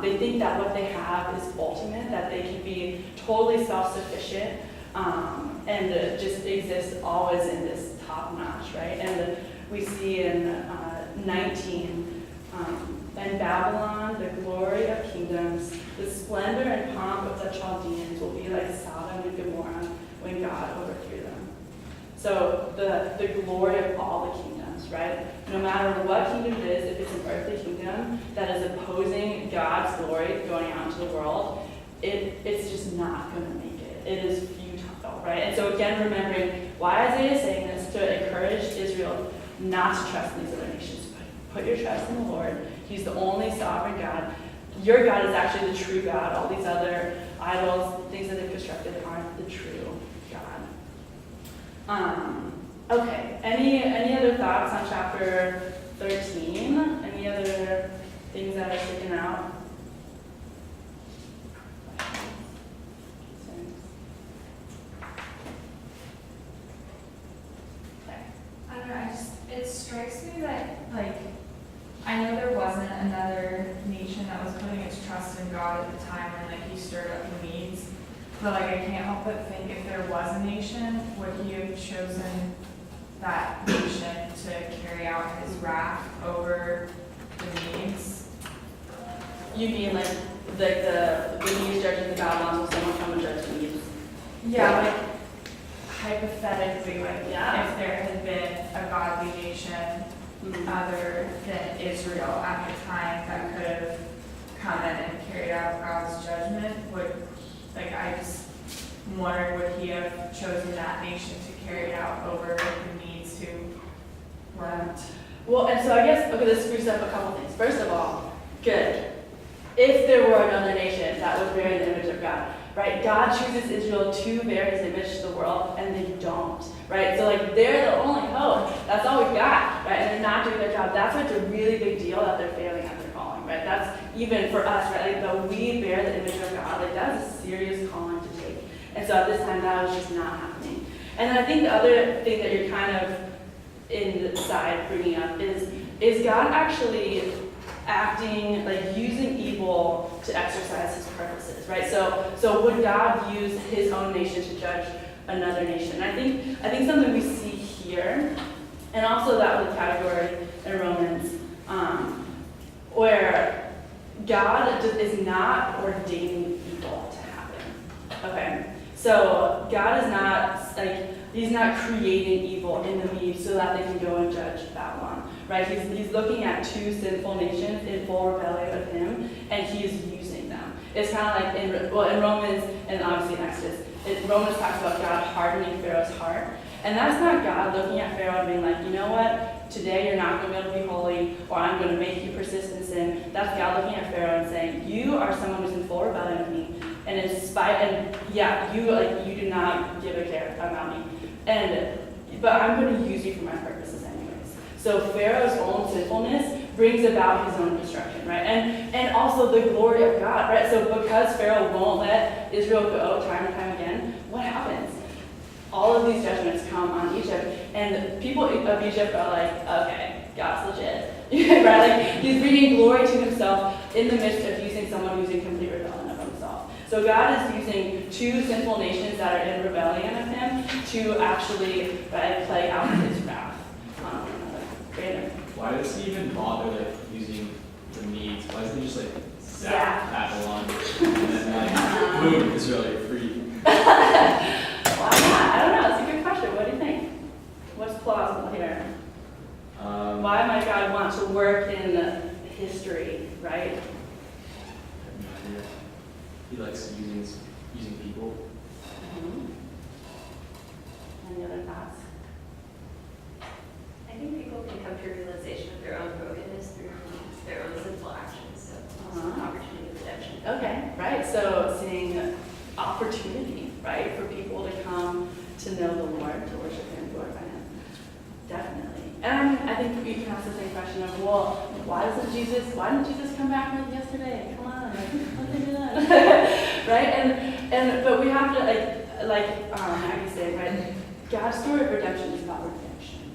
They think that what they have is ultimate, that they can be totally self-sufficient, and just exist always in this top notch, right? And we see in 19, in Babylon, the glory of kingdoms, the splendor and pomp of the Chaldeans will be like Sodom and Gomorrah when God overthrew them. So the glory of all the kingdoms, right? No matter what kingdom it is, if it's an earthly kingdom that is opposing God's glory going out into the world, it's just not going to make it. It is futile, right? And so again, remembering why Isaiah is saying this, to encourage Israel not to trust in these other nations. Put your trust in the Lord. He's the only sovereign God. Your God is actually the true God. All these other idols, things that they've constructed, aren't the true God. Okay, any other thoughts on chapter 13? Any other things that are sticking out? I don't know, it strikes me that, like, I know there wasn't another nation that was putting its trust in God at the time when, like, he stirred up the Medes, but, like, I can't help but think if there was a nation, would he have chosen that nation to carry out his wrath over the Medes? You mean like the Medes judging the Babylons, will someone come and judge the Medes? Yeah, like, hypothetically, like, Yeah. if there had been a godly nation other than Israel at the time that could have come in and carried out God's judgment, I just wondered, would he have chosen that nation to carry it out over the Medes who weren't? Well, and so I guess, okay, this screws up a couple things. First of all, good. If there were another nation that was bearing the image of God, right? God chooses Israel to bear his image to the world, and they don't, right? So like they're the only hope. That's all we've got, right? And they're not doing their job. That's why it's a really big deal that they're failing at their calling, right? That's even for us, right? Like though we bear the image of God, like that's a serious calling to take. And so at this time, that was just not happening. And then I think the other thing that you're kind of inside bringing up is God actually acting, like using evil to exercise his purposes, right? So would God use his own nation to judge another nation? I think something we see here, and also that was a category in Romans, where God is not ordaining evil to happen. Okay, so God is not he's not creating evil in the Medes so that they can go and judge Babylon, right? He's looking at two sinful nations in full rebellion of him, and he's using them. It's kind of like in Romans, and obviously in Exodus, Romans talks about God hardening Pharaoh's heart. And that's not God looking at Pharaoh and being like, you know what, today you're not going to be able to be holy, or I'm going to make you persist in sin. That's God looking at Pharaoh and saying, you are someone who's in full rebellion of me, and in spite, and yeah, you do not give a care about me. But I'm going to use you for my purposes anyways. So Pharaoh's own sinfulness brings about his own destruction, right? And also the glory of God, right? So because Pharaoh won't let Israel go time and time again, what happens? All of these judgments come on Egypt, and the people of Egypt are like, okay, God's legit, right? Like he's bringing glory to himself in the midst of using someone who's in complete rebellion of himself. So God is using two sinful nations that are in rebellion of him to actually play out his wrath on one another. Brandon. Why does he even bother like using the Medes? Why doesn't he just like zap Babylon and then like boom, Israel, you're free? Why not? I don't know. It's a good question. What do you think? What's plausible here? Why might God want to work in history, right? I have no idea. He likes using people. Any other thoughts? I think people can come to a realization of their own brokenness through their own sinful actions, so it's an opportunity of redemption. Okay, right. So seeing opportunity, right, for people to come to know the Lord, to worship him, glorify him. Definitely. And I think you can ask the same question of, well, why didn't Jesus come back like yesterday? Come on, what did he do? Right? But we have to like Maggie said, right? God's story of redemption is about redemption,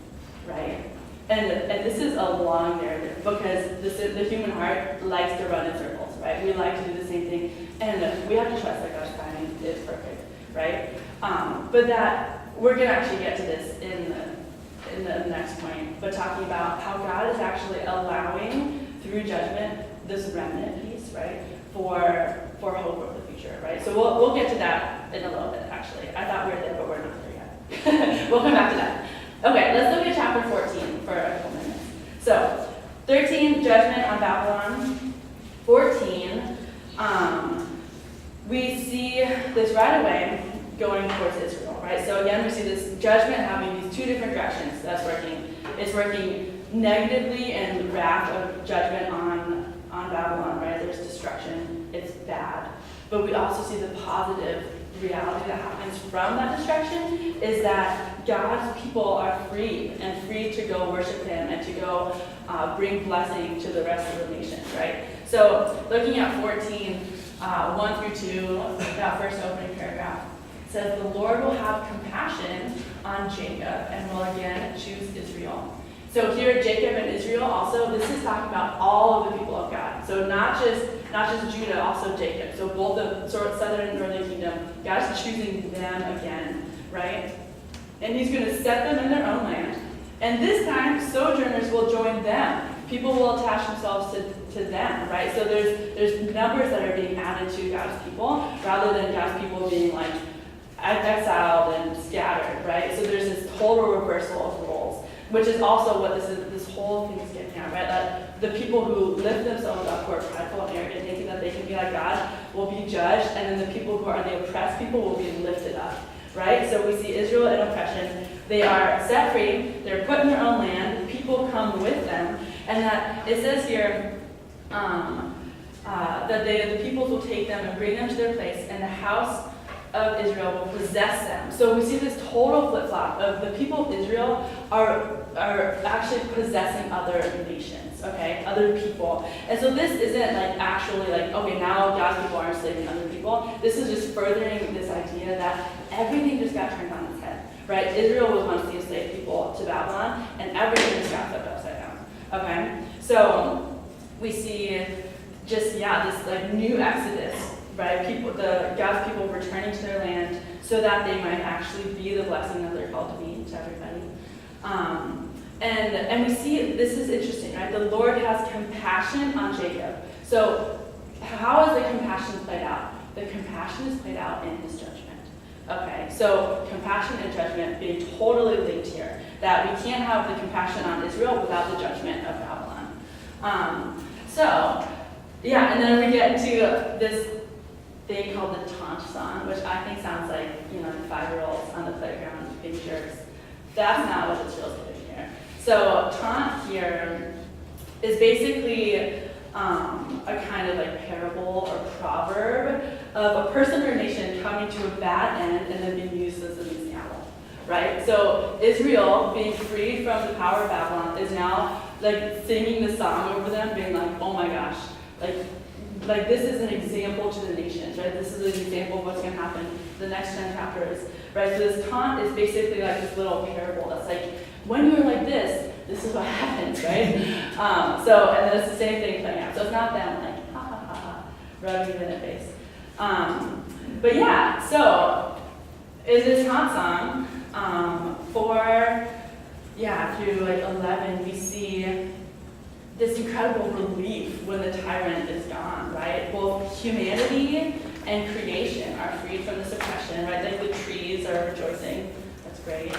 right? And this is a long narrative because the human heart likes to run in circles, right? We like to do the same thing, and we have to trust that God's timing is perfect, right? But that we're gonna actually get to this in the next point, but talking about how God is actually allowing through judgment this remnant piece, right? For hope of the future, right? So we'll get to that in a little bit. Actually, I thought we were there, but we're not there yet. We'll come back to that. Okay, let's look at chapter 14 for a couple minutes. So, 13, judgment on Babylon. 14, we see this right away going towards Israel, right? So again, we see this judgment having these two different directions that's working. It's working negatively in wrath of judgment on Babylon, right? There's destruction, it's bad. But we also see the positive reality that happens from that destruction is that God's people are free and free to go worship him and to go bring blessing to the rest of the nations, right? So looking at 14, 1 through 2, that first opening paragraph, it says, the Lord will have compassion on Jacob and will again choose Israel. So here, Jacob and Israel also, this is talking about all of the people of God. So not just Judah, also Jacob. So both the southern and northern kingdom, God's choosing them again, right? And he's going to set them in their own land. And this time, sojourners will join them. People will attach themselves to them, right? So there's numbers that are being added to God's people rather than God's people being like exiled and scattered, right? So there's this total reversal of roles, which is also what this whole thing is getting at, right? That the people who lift themselves up, who are prideful and arrogant, thinking that they can be like God, will be judged, and then the people who are the oppressed people will be lifted up, right? So we see Israel in oppression. They are set free. They're put in their own land. People come with them. And that it says here, that the peoples will take them and bring them to their place, and the house of Israel will possess them. So we see this total flip-flop of the people of Israel are actually possessing other nations, okay, other people. And so this isn't like actually like, okay, now God's people are enslaving other people. This is just furthering this idea that everything just got turned on its head, right? Israel was once the enslaved people to Babylon, and everything just got flipped upside down, okay? So we see just, this like new exodus, right? God's people returning to their land so that they might actually be the blessing that they're called to be to everybody. And we see, this is interesting, right? The Lord has compassion on Jacob. So how is the compassion played out? The compassion is played out in his judgment. Okay, so compassion and judgment being totally linked here. That we can't have the compassion on Israel without the judgment of Babylon. And then we get to this thing called the taunt song, which I think sounds like, the 5-year-olds on the playground being jerks. That's not what Israel's doing here. So taunt here is basically a kind of like parable or proverb of a person or nation coming to a bad end and then being used as an example, right? So Israel, being freed from the power of Babylon, is now like singing the song over them, being like, oh my gosh, like this is an example to the nations, right? This is an example of what's going to happen the next 10 chapters, right? So this taunt is basically like this little parable that's like, when you're like this is what happens, right? And then it's the same thing playing out. So it's not them like, ha ha ha ha, rubbing it in their face. So is this taunt song through like 11, we see this incredible relief when the tyrant is gone, right? Both humanity and creation are freed from this oppression, right? Like the trees are rejoicing. That's great.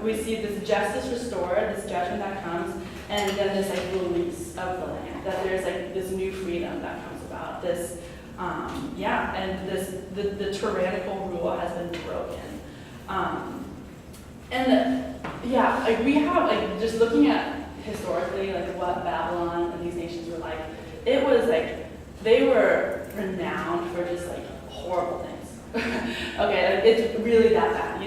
We see this justice restored, this judgment that comes, and then this like release of the land. That there's like this new freedom that comes about. This, and this the tyrannical rule has been broken. We have like just looking at historically, like what Babylon and these nations were like, it was like, they were renowned for just like horrible things. Okay, like it's really that bad,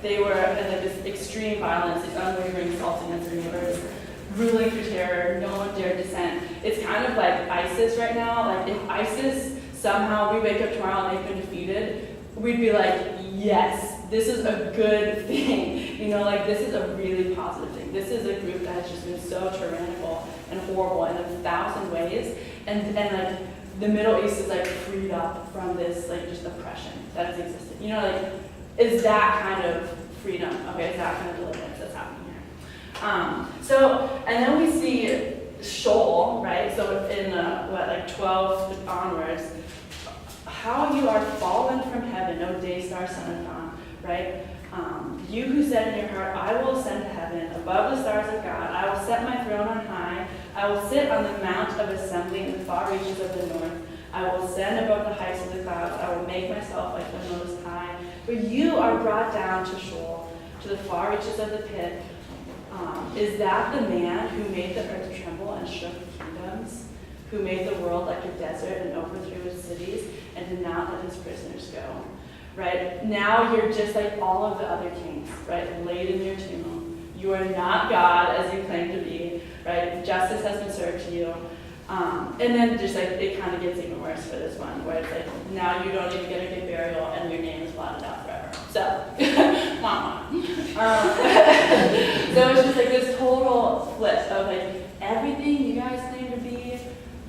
they were like this extreme violence, this unwavering assault against their neighbors, ruling through terror, no one dared dissent. It's kind of like ISIS right now, like if ISIS somehow we wake up tomorrow and they've been defeated, we'd be like, yes, this is a good thing. This is a really positive thing. This is a group that has just been so tyrannical and horrible in 1,000 ways. And like the Middle East is like freed up from this like just oppression that has existed. Is that kind of freedom? Okay, is that kind of deliverance that's happening here? And then we see Sheol, right? So in 12 onwards, how you are fallen from heaven, O day star, son of dawn, right? You who said in your heart, I will ascend to heaven, above the stars of God. I will set my throne on high. I will sit on the mount of assembly in the far reaches of the north. I will ascend above the heights of the clouds. I will make myself like the Most High. For you are brought down to Sheol, to the far reaches of the pit. Is that the man who made the earth tremble and shook the kingdoms? Who made the world like a desert and overthrew its cities and did not let his prisoners go? Right? Now you're just like all of the other kings, right? Laid in your tomb. You are not God as you claim to be, right? Justice has been served to you. And then just like it kind of gets even worse for this one, where it's like now you don't even get a good burial and your name is blotted out forever. So, so it's just like this total flip of like everything you guys claim to be,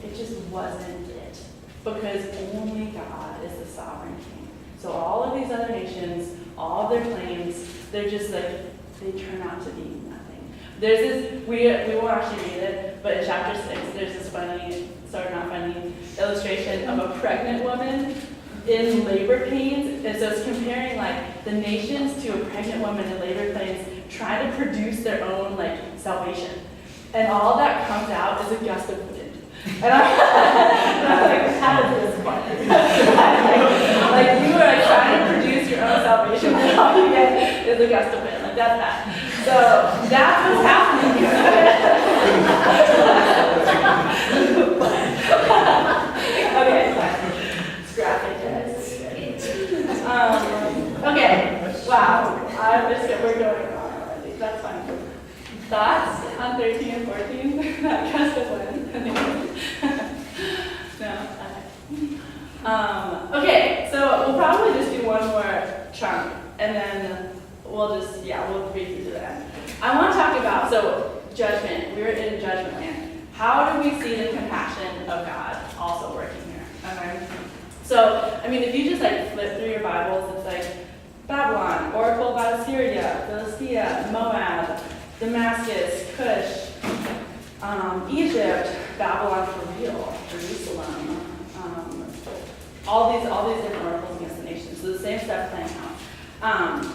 it just wasn't it. Because only God is the sovereign king. So all of these other nations, all of their claims, they're just like, they turn out to be nothing. There's this, we won't actually read it, but in chapter 6, there's this funny, sort of not funny, illustration of a pregnant woman in labor pains. And so it's comparing like the nations to a pregnant woman in labor pains trying to produce their own like salvation. And all that comes out is a gust of wind. And I'm like, how is this funny? Like you are like trying to produce your own salvation, and all you get is a gust of wind. Like that's that. So that's what's happening here. Okay, so we'll probably just do one more chunk, and then we'll read through to the end. I want to talk about, so judgment. We're in judgment land. How do we see the compassion of God also working here? Okay. So, I mean, if you just like flip through your Bibles, it's like Babylon, Oracle of Assyria, Philistia, Moab, Damascus, Cush, Egypt, Babylon for real, Jerusalem, all these different oracles against the nations. So the same stuff playing out.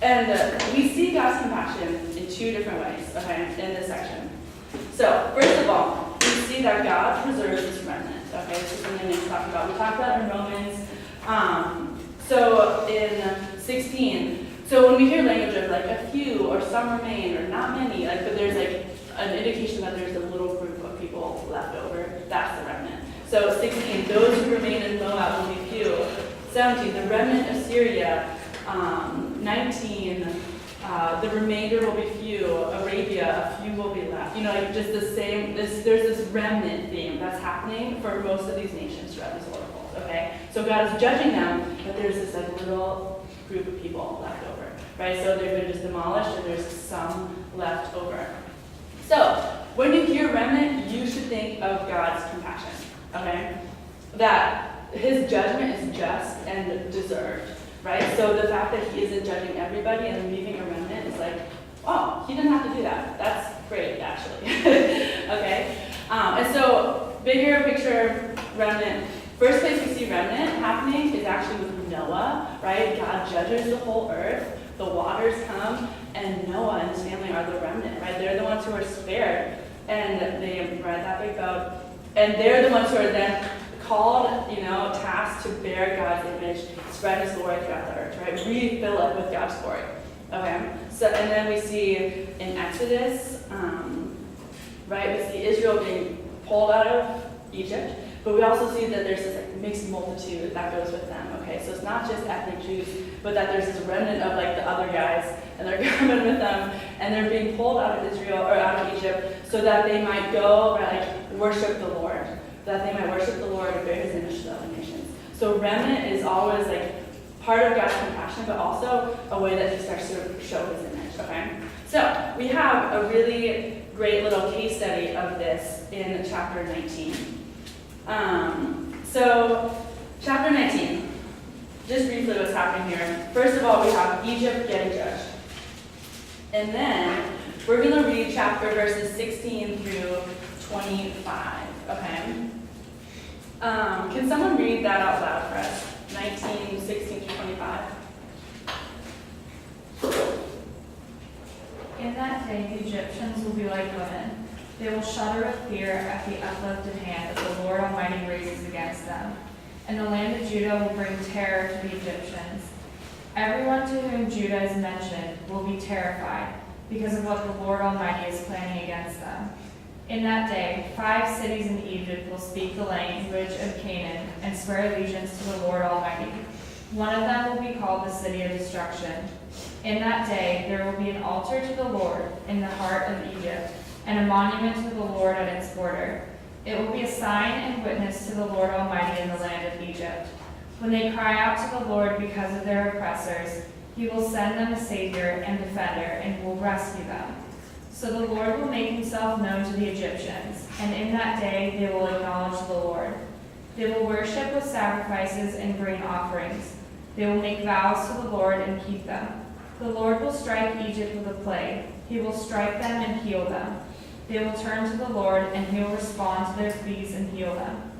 And we see God's compassion in two different ways, okay, in this section. So, first of all, we see that God preserves his remnant, okay? This is something Nick's talked about. We talked about in Romans, so in 16, so when we hear language of like a few or some remain or not many, like, but there's like an indication that there's a little group of people left over, that's the remnant. So 16, those who remain in Moab will be few. 17, the remnant of Syria. 19, the remainder will be few. Arabia, a few will be left. You know, like just the same, there's this remnant theme that's happening for most of these nations throughout these oracles, okay? So God is judging them, but there's this like little group of people left over, right? So they've been just demolished and there's some left over. So when you hear remnant, you should think of God's compassion, okay? That his judgment is just and deserved. Right? So the fact that he isn't judging everybody and leaving a remnant is like, oh, he didn't have to do that. That's great, actually. Okay? And so, bigger picture remnant. First place we see remnant happening is actually with Noah, right? God judges the whole earth. The waters come, and Noah and his family are the remnant, right? They're the ones who are spared. And they ride that big boat. And they're the ones who are then called, tasked to bear God's image, spread his glory throughout the earth, right? Refill it with God's glory. Okay? So, and then we see in Exodus, right, we see Israel being pulled out of Egypt, but we also see that there's this like mixed multitude that goes with them. Okay? So it's not just ethnic Jews, but that there's this remnant of like the other guys, and they're coming with them, and they're being pulled out of Israel or out of Egypt so that they might go, like, worship the Lord. That they might worship the Lord and bear his image to the other nations. So remnant is always like part of God's compassion, but also a way that he starts to show his image, okay? So we have a really great little case study of this in chapter 19. So chapter 19, just briefly what's happening here. First of all, we have Egypt getting judged. And then we're going to read chapter verses 16 through 25, okay? Can someone read that out loud for us? 19, 16 through 25. In that day, the Egyptians will be like women. They will shudder with fear at the uplifted hand that the Lord Almighty raises against them. And the land of Judah will bring terror to the Egyptians. Everyone to whom Judah is mentioned will be terrified because of what the Lord Almighty is planning against them. In that day, 5 cities in Egypt will speak the language of Canaan and swear allegiance to the Lord Almighty. One of them will be called the City of Destruction. In that day, there will be an altar to the Lord in the heart of Egypt, and a monument to the Lord at its border. It will be a sign and witness to the Lord Almighty in the land of Egypt. When they cry out to the Lord because of their oppressors, he will send them a Savior and Defender and will rescue them. So the Lord will make himself known to the Egyptians, and in that day they will acknowledge the Lord. They will worship with sacrifices and grain offerings. They will make vows to the Lord and keep them. The Lord will strike Egypt with a plague. He will strike them and heal them. They will turn to the Lord, and he will respond to their pleas and heal them.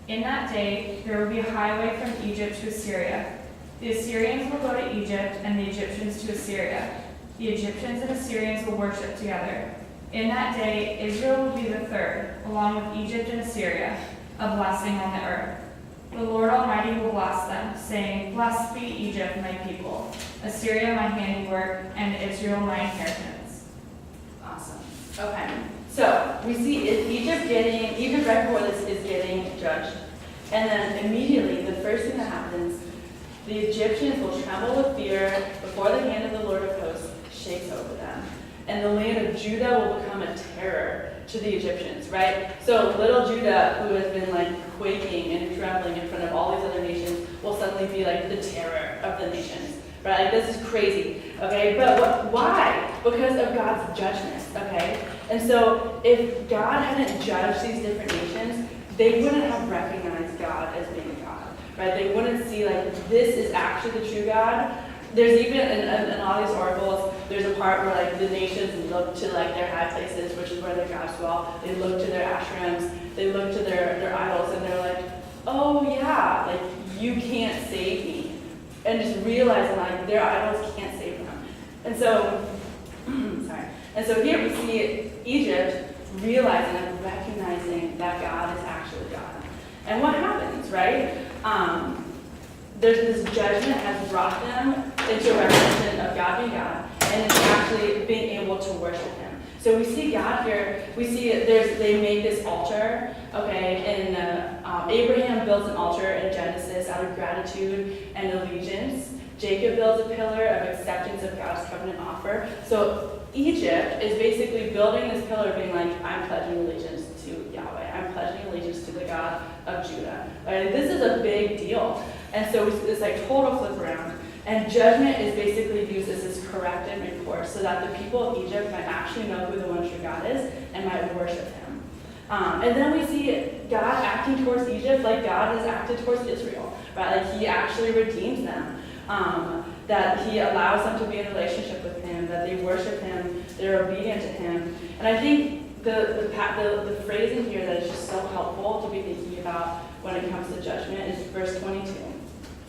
In that day there will be a highway from Egypt to Assyria. The Assyrians will go to Egypt, and the Egyptians to Assyria. The Egyptians and Assyrians will worship together. In that day, Israel will be the third, along with Egypt and Assyria, a blessing on the earth. The Lord Almighty will bless them, saying, "Blessed be Egypt, my people, Assyria, my handiwork, and Israel, my inheritance." Awesome. Okay. So we see Egypt right before this is getting judged. And then immediately, the first thing that happens, the Egyptians will tremble with fear before the hand of the Lord of hosts shakes over them. And the land of Judah will become a terror to the Egyptians, right? So little Judah, who has been like quaking and trembling in front of all these be like the terror of the nations, right? Like this is crazy, okay? But why? Because of God's judgment, okay? And so if God hadn't judged these different nations, they wouldn't have recognized God as being God, right? They wouldn't see like this is actually the true God. There's even in all these oracles, there's a part where like the nations look to like their high places, which is where their gods dwell. They look to their ashrams, they look to their idols, and they're like, oh yeah, like you can't save me. And just realizing like their idols can't save them. And so, sorry. And so here we see Egypt realizing and recognizing that God is actually God. And what happens, right? There's this judgment has brought them into a recognition of God being God, and it's actually being able to worship Him. So we see God here. We see they make this altar, okay, and Abraham builds an altar in Genesis out of gratitude and allegiance. Jacob builds a pillar of acceptance of God's covenant offer. So Egypt is basically building this pillar, being like, I'm pledging allegiance to Yahweh. I'm pledging allegiance to the God of Judah. Right? This is a big deal. And so it's like total flip around. And judgment is basically used as this corrective recourse so that the people of Egypt might actually know who the one true God is and might worship Him. And then we see God acting towards Egypt like God has acted towards Israel, right? Like He actually redeems them. That He allows them to be in a relationship with Him, that they worship Him, they're obedient to Him. And I think the phrase in here that is just so helpful to be thinking about when it comes to judgment is verse 22.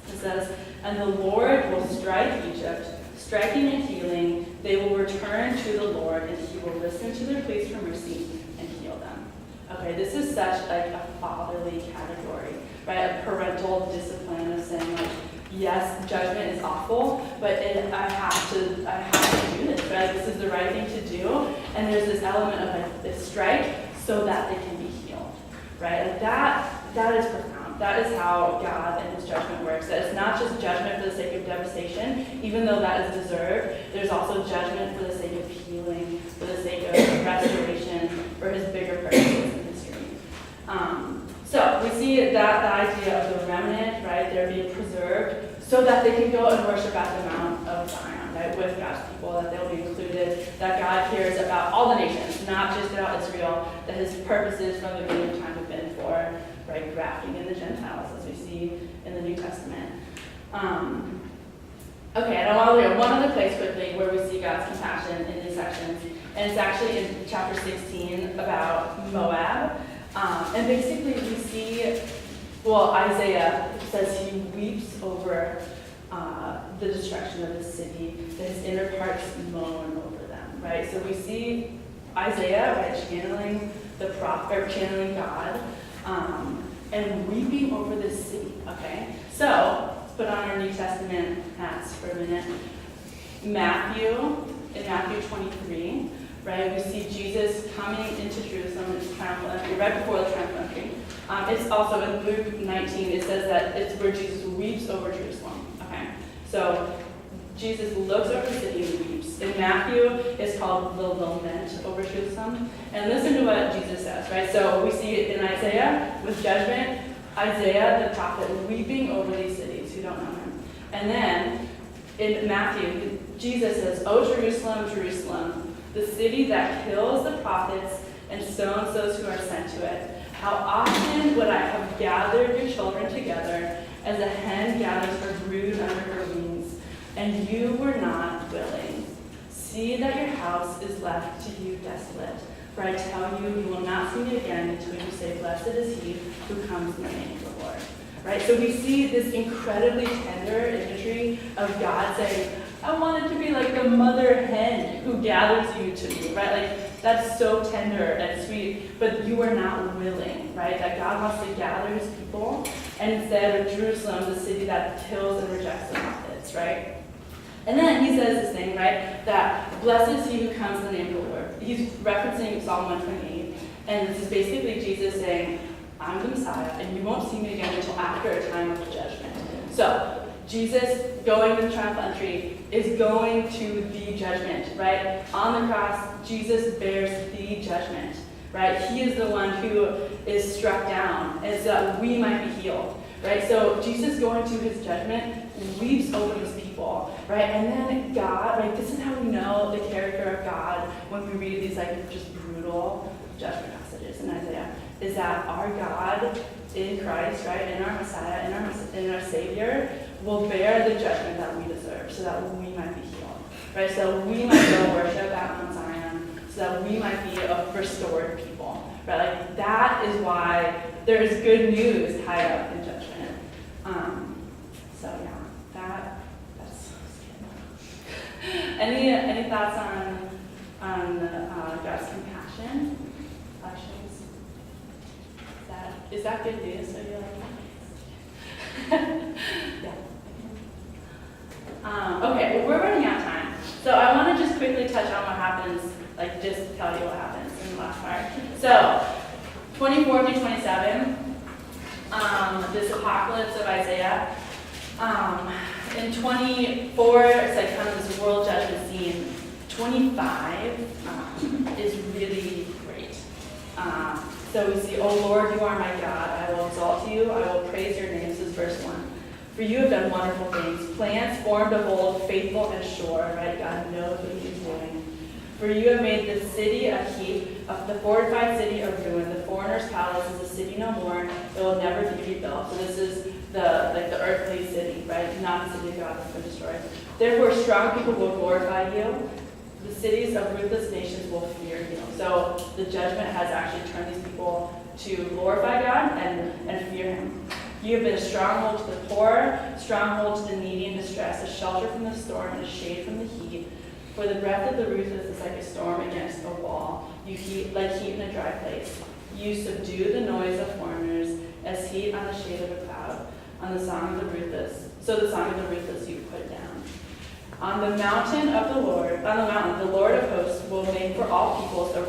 It says, and the Lord will strike Egypt, striking and healing. They will return to the Lord, and He will listen to their pleas for mercy and heal them. Okay, this is such like a fatherly category, right? A parental discipline of saying like, yes, judgment is awful, but I have to do this, right? This is the right thing to do. And there's this element of like this strike so that they can be healed, right? Like that is profound. That is how God and His judgment works. That it's not just judgment for the sake of devastation, even though that is deserved. There's also judgment for the sake of healing, for the sake of restoration, for His bigger purposes in history. So we see that the idea of the remnant, right? They're being preserved so that they can go and worship at the Mount of Zion, right? With God's people, that they'll be included, that God cares about all the nations, not just about Israel, that His purposes from the beginning of time have been for, right, grafting in the Gentiles, as we see in the New Testament. Okay, and I want to look at one other place quickly where we see God's compassion in these sections, and it's actually in chapter 16 about Moab. And basically we see, Isaiah says he weeps over the destruction of the city, that his inner parts moan over them, right? So we see Isaiah, right, channeling the prophet, channeling God, and weeping over this city, okay? So, let's put on our New Testament hats for a minute. In Matthew 23, right, we see Jesus coming into Jerusalem in His triumphal entry, right before the triumphal entry. It's also in Luke 19, it says that it's where Jesus weeps over Jerusalem, okay? So, Jesus looks over the city and weeps. In Matthew, it's called the lament over Jerusalem. And listen to what Jesus says, right? So we see it in Isaiah with judgment, Isaiah, the prophet, weeping over these cities who don't know Him. And then in Matthew, Jesus says, "O Jerusalem, Jerusalem, the city that kills the prophets and stones those who are sent to it. How often would I have gathered your children together as a hen gathers her brood under her wings, and you were not willing. See that your house is left to you desolate. For I tell you, you will not see me again until you say, blessed is He who comes in the name of the Lord." Right? So we see this incredibly tender imagery of God saying, I want it to be like the mother hen who gathers you to me, right? Like, that's so tender and sweet, but you are not willing, right? That God wants to gather His people, and instead of Jerusalem, the city that kills and rejects the prophets, right? And then He says this thing, right, that blessed is he who comes in the name of the Lord. He's referencing Psalm 128, and this is basically Jesus saying, I'm the Messiah, and you won't see me again until after a time of judgment. So, Jesus going to the triumphal entry is going to the judgment, right? On the cross, Jesus bears the judgment, right? He is the one who is struck down, and so that we might be healed, right? So Jesus going to his judgment weeps over his people, right? And then God, right, this is how we know the character of God when we read these like just brutal judgment passages in Isaiah, is that our God in Christ, right, in our Messiah, in our Savior, will bear the judgment that we deserve so that we might be healed, right? So we might go worship at Mount Zion, so that we might be a restored people, right? Like that is why there is good news tied up in judgment. So yeah, that's any thoughts on God's compassion? Questions? Is that good news? Are you like yeah. Okay, well we're running out of time. So I want to just quickly touch on what happens, like just tell you what happens in the last part. So 24 through 27, this apocalypse of Isaiah. In 24, it's like kind of this world judgment scene. 25 is really great. So we see, "O Lord, you are my God. I will exalt you. I will praise your name." This is verse 1. "For you have done wonderful things. Plans formed of old, faithful and sure." Right? God knows what he's doing. "For you have made the city a heap, the fortified city a ruin. The foreigner's palace is a city no more. It will never be rebuilt." So this is the earthly city, right? Not the city of God that's been destroyed. "Therefore strong people will glorify you. The cities of ruthless nations will fear you." So the judgment has actually turned these people to glorify God and fear him. "You have been a stronghold to the poor, stronghold to the needy and distressed, a shelter from the storm and a shade from the heat. For the breath of the ruthless is like a storm against a wall. You heat like heat in a dry place. You subdue the noise of foreigners as heat on the shade of a cloud. On the song of the ruthless, so the song of the ruthless you put down. On the mountain, the Lord of hosts will make for all peoples a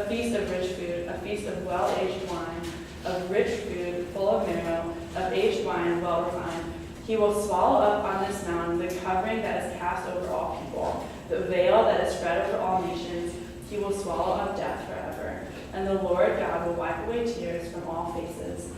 feast of rich food, a feast of well-aged wine, of rich food full of marrow, of aged wine well refined. He will swallow up on this mountain the covering that is cast over all people, the veil that is spread over all nations. He will swallow up death forever. And the Lord God will wipe away tears from all faces,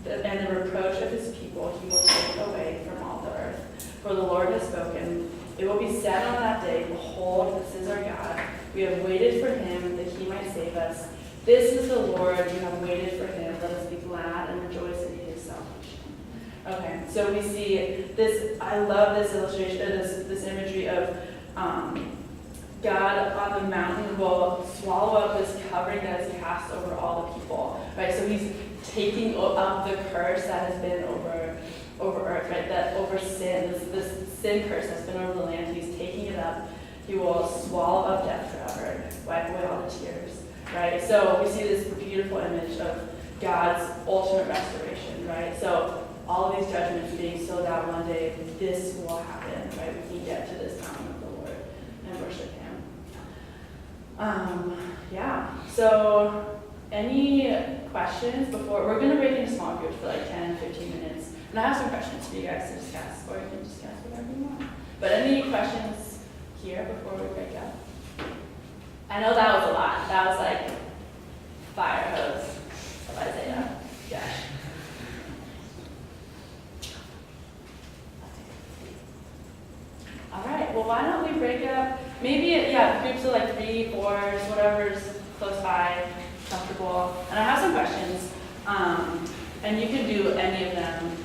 and the reproach of his people he will take away from all the earth. For the Lord has spoken. It will be said on that day, behold, this is our God. We have waited for him that he might save us. This is the Lord, we have waited for him. Let us be glad and rejoice in his salvation. Okay, so we see this, I love this illustration, this imagery of God on the mountain will swallow up this covering that is cast over all the people, right? So he's taking up the curse that has been over earth, right? That over sin, this sin curse that's been over the land, he's taking it up. He will swallow up death forever, wipe away all the tears, right? So we see this beautiful image of God's ultimate restoration, right? So all of these judgments being so that one day this will happen, right? We can get to this mountain of the Lord and worship him. Yeah, so any questions before, we're going to break into small groups for like 10, 15 minutes. And I have some questions for you guys to discuss, or you can discuss whatever you want. But any questions here before we break up? I know that was a lot. That was like fire hose of Isaiah. Yeah. All right, well, why don't we break up? Maybe, groups of like 3, 4s, whatever's close by, comfortable. And I have some questions, and you can do any of them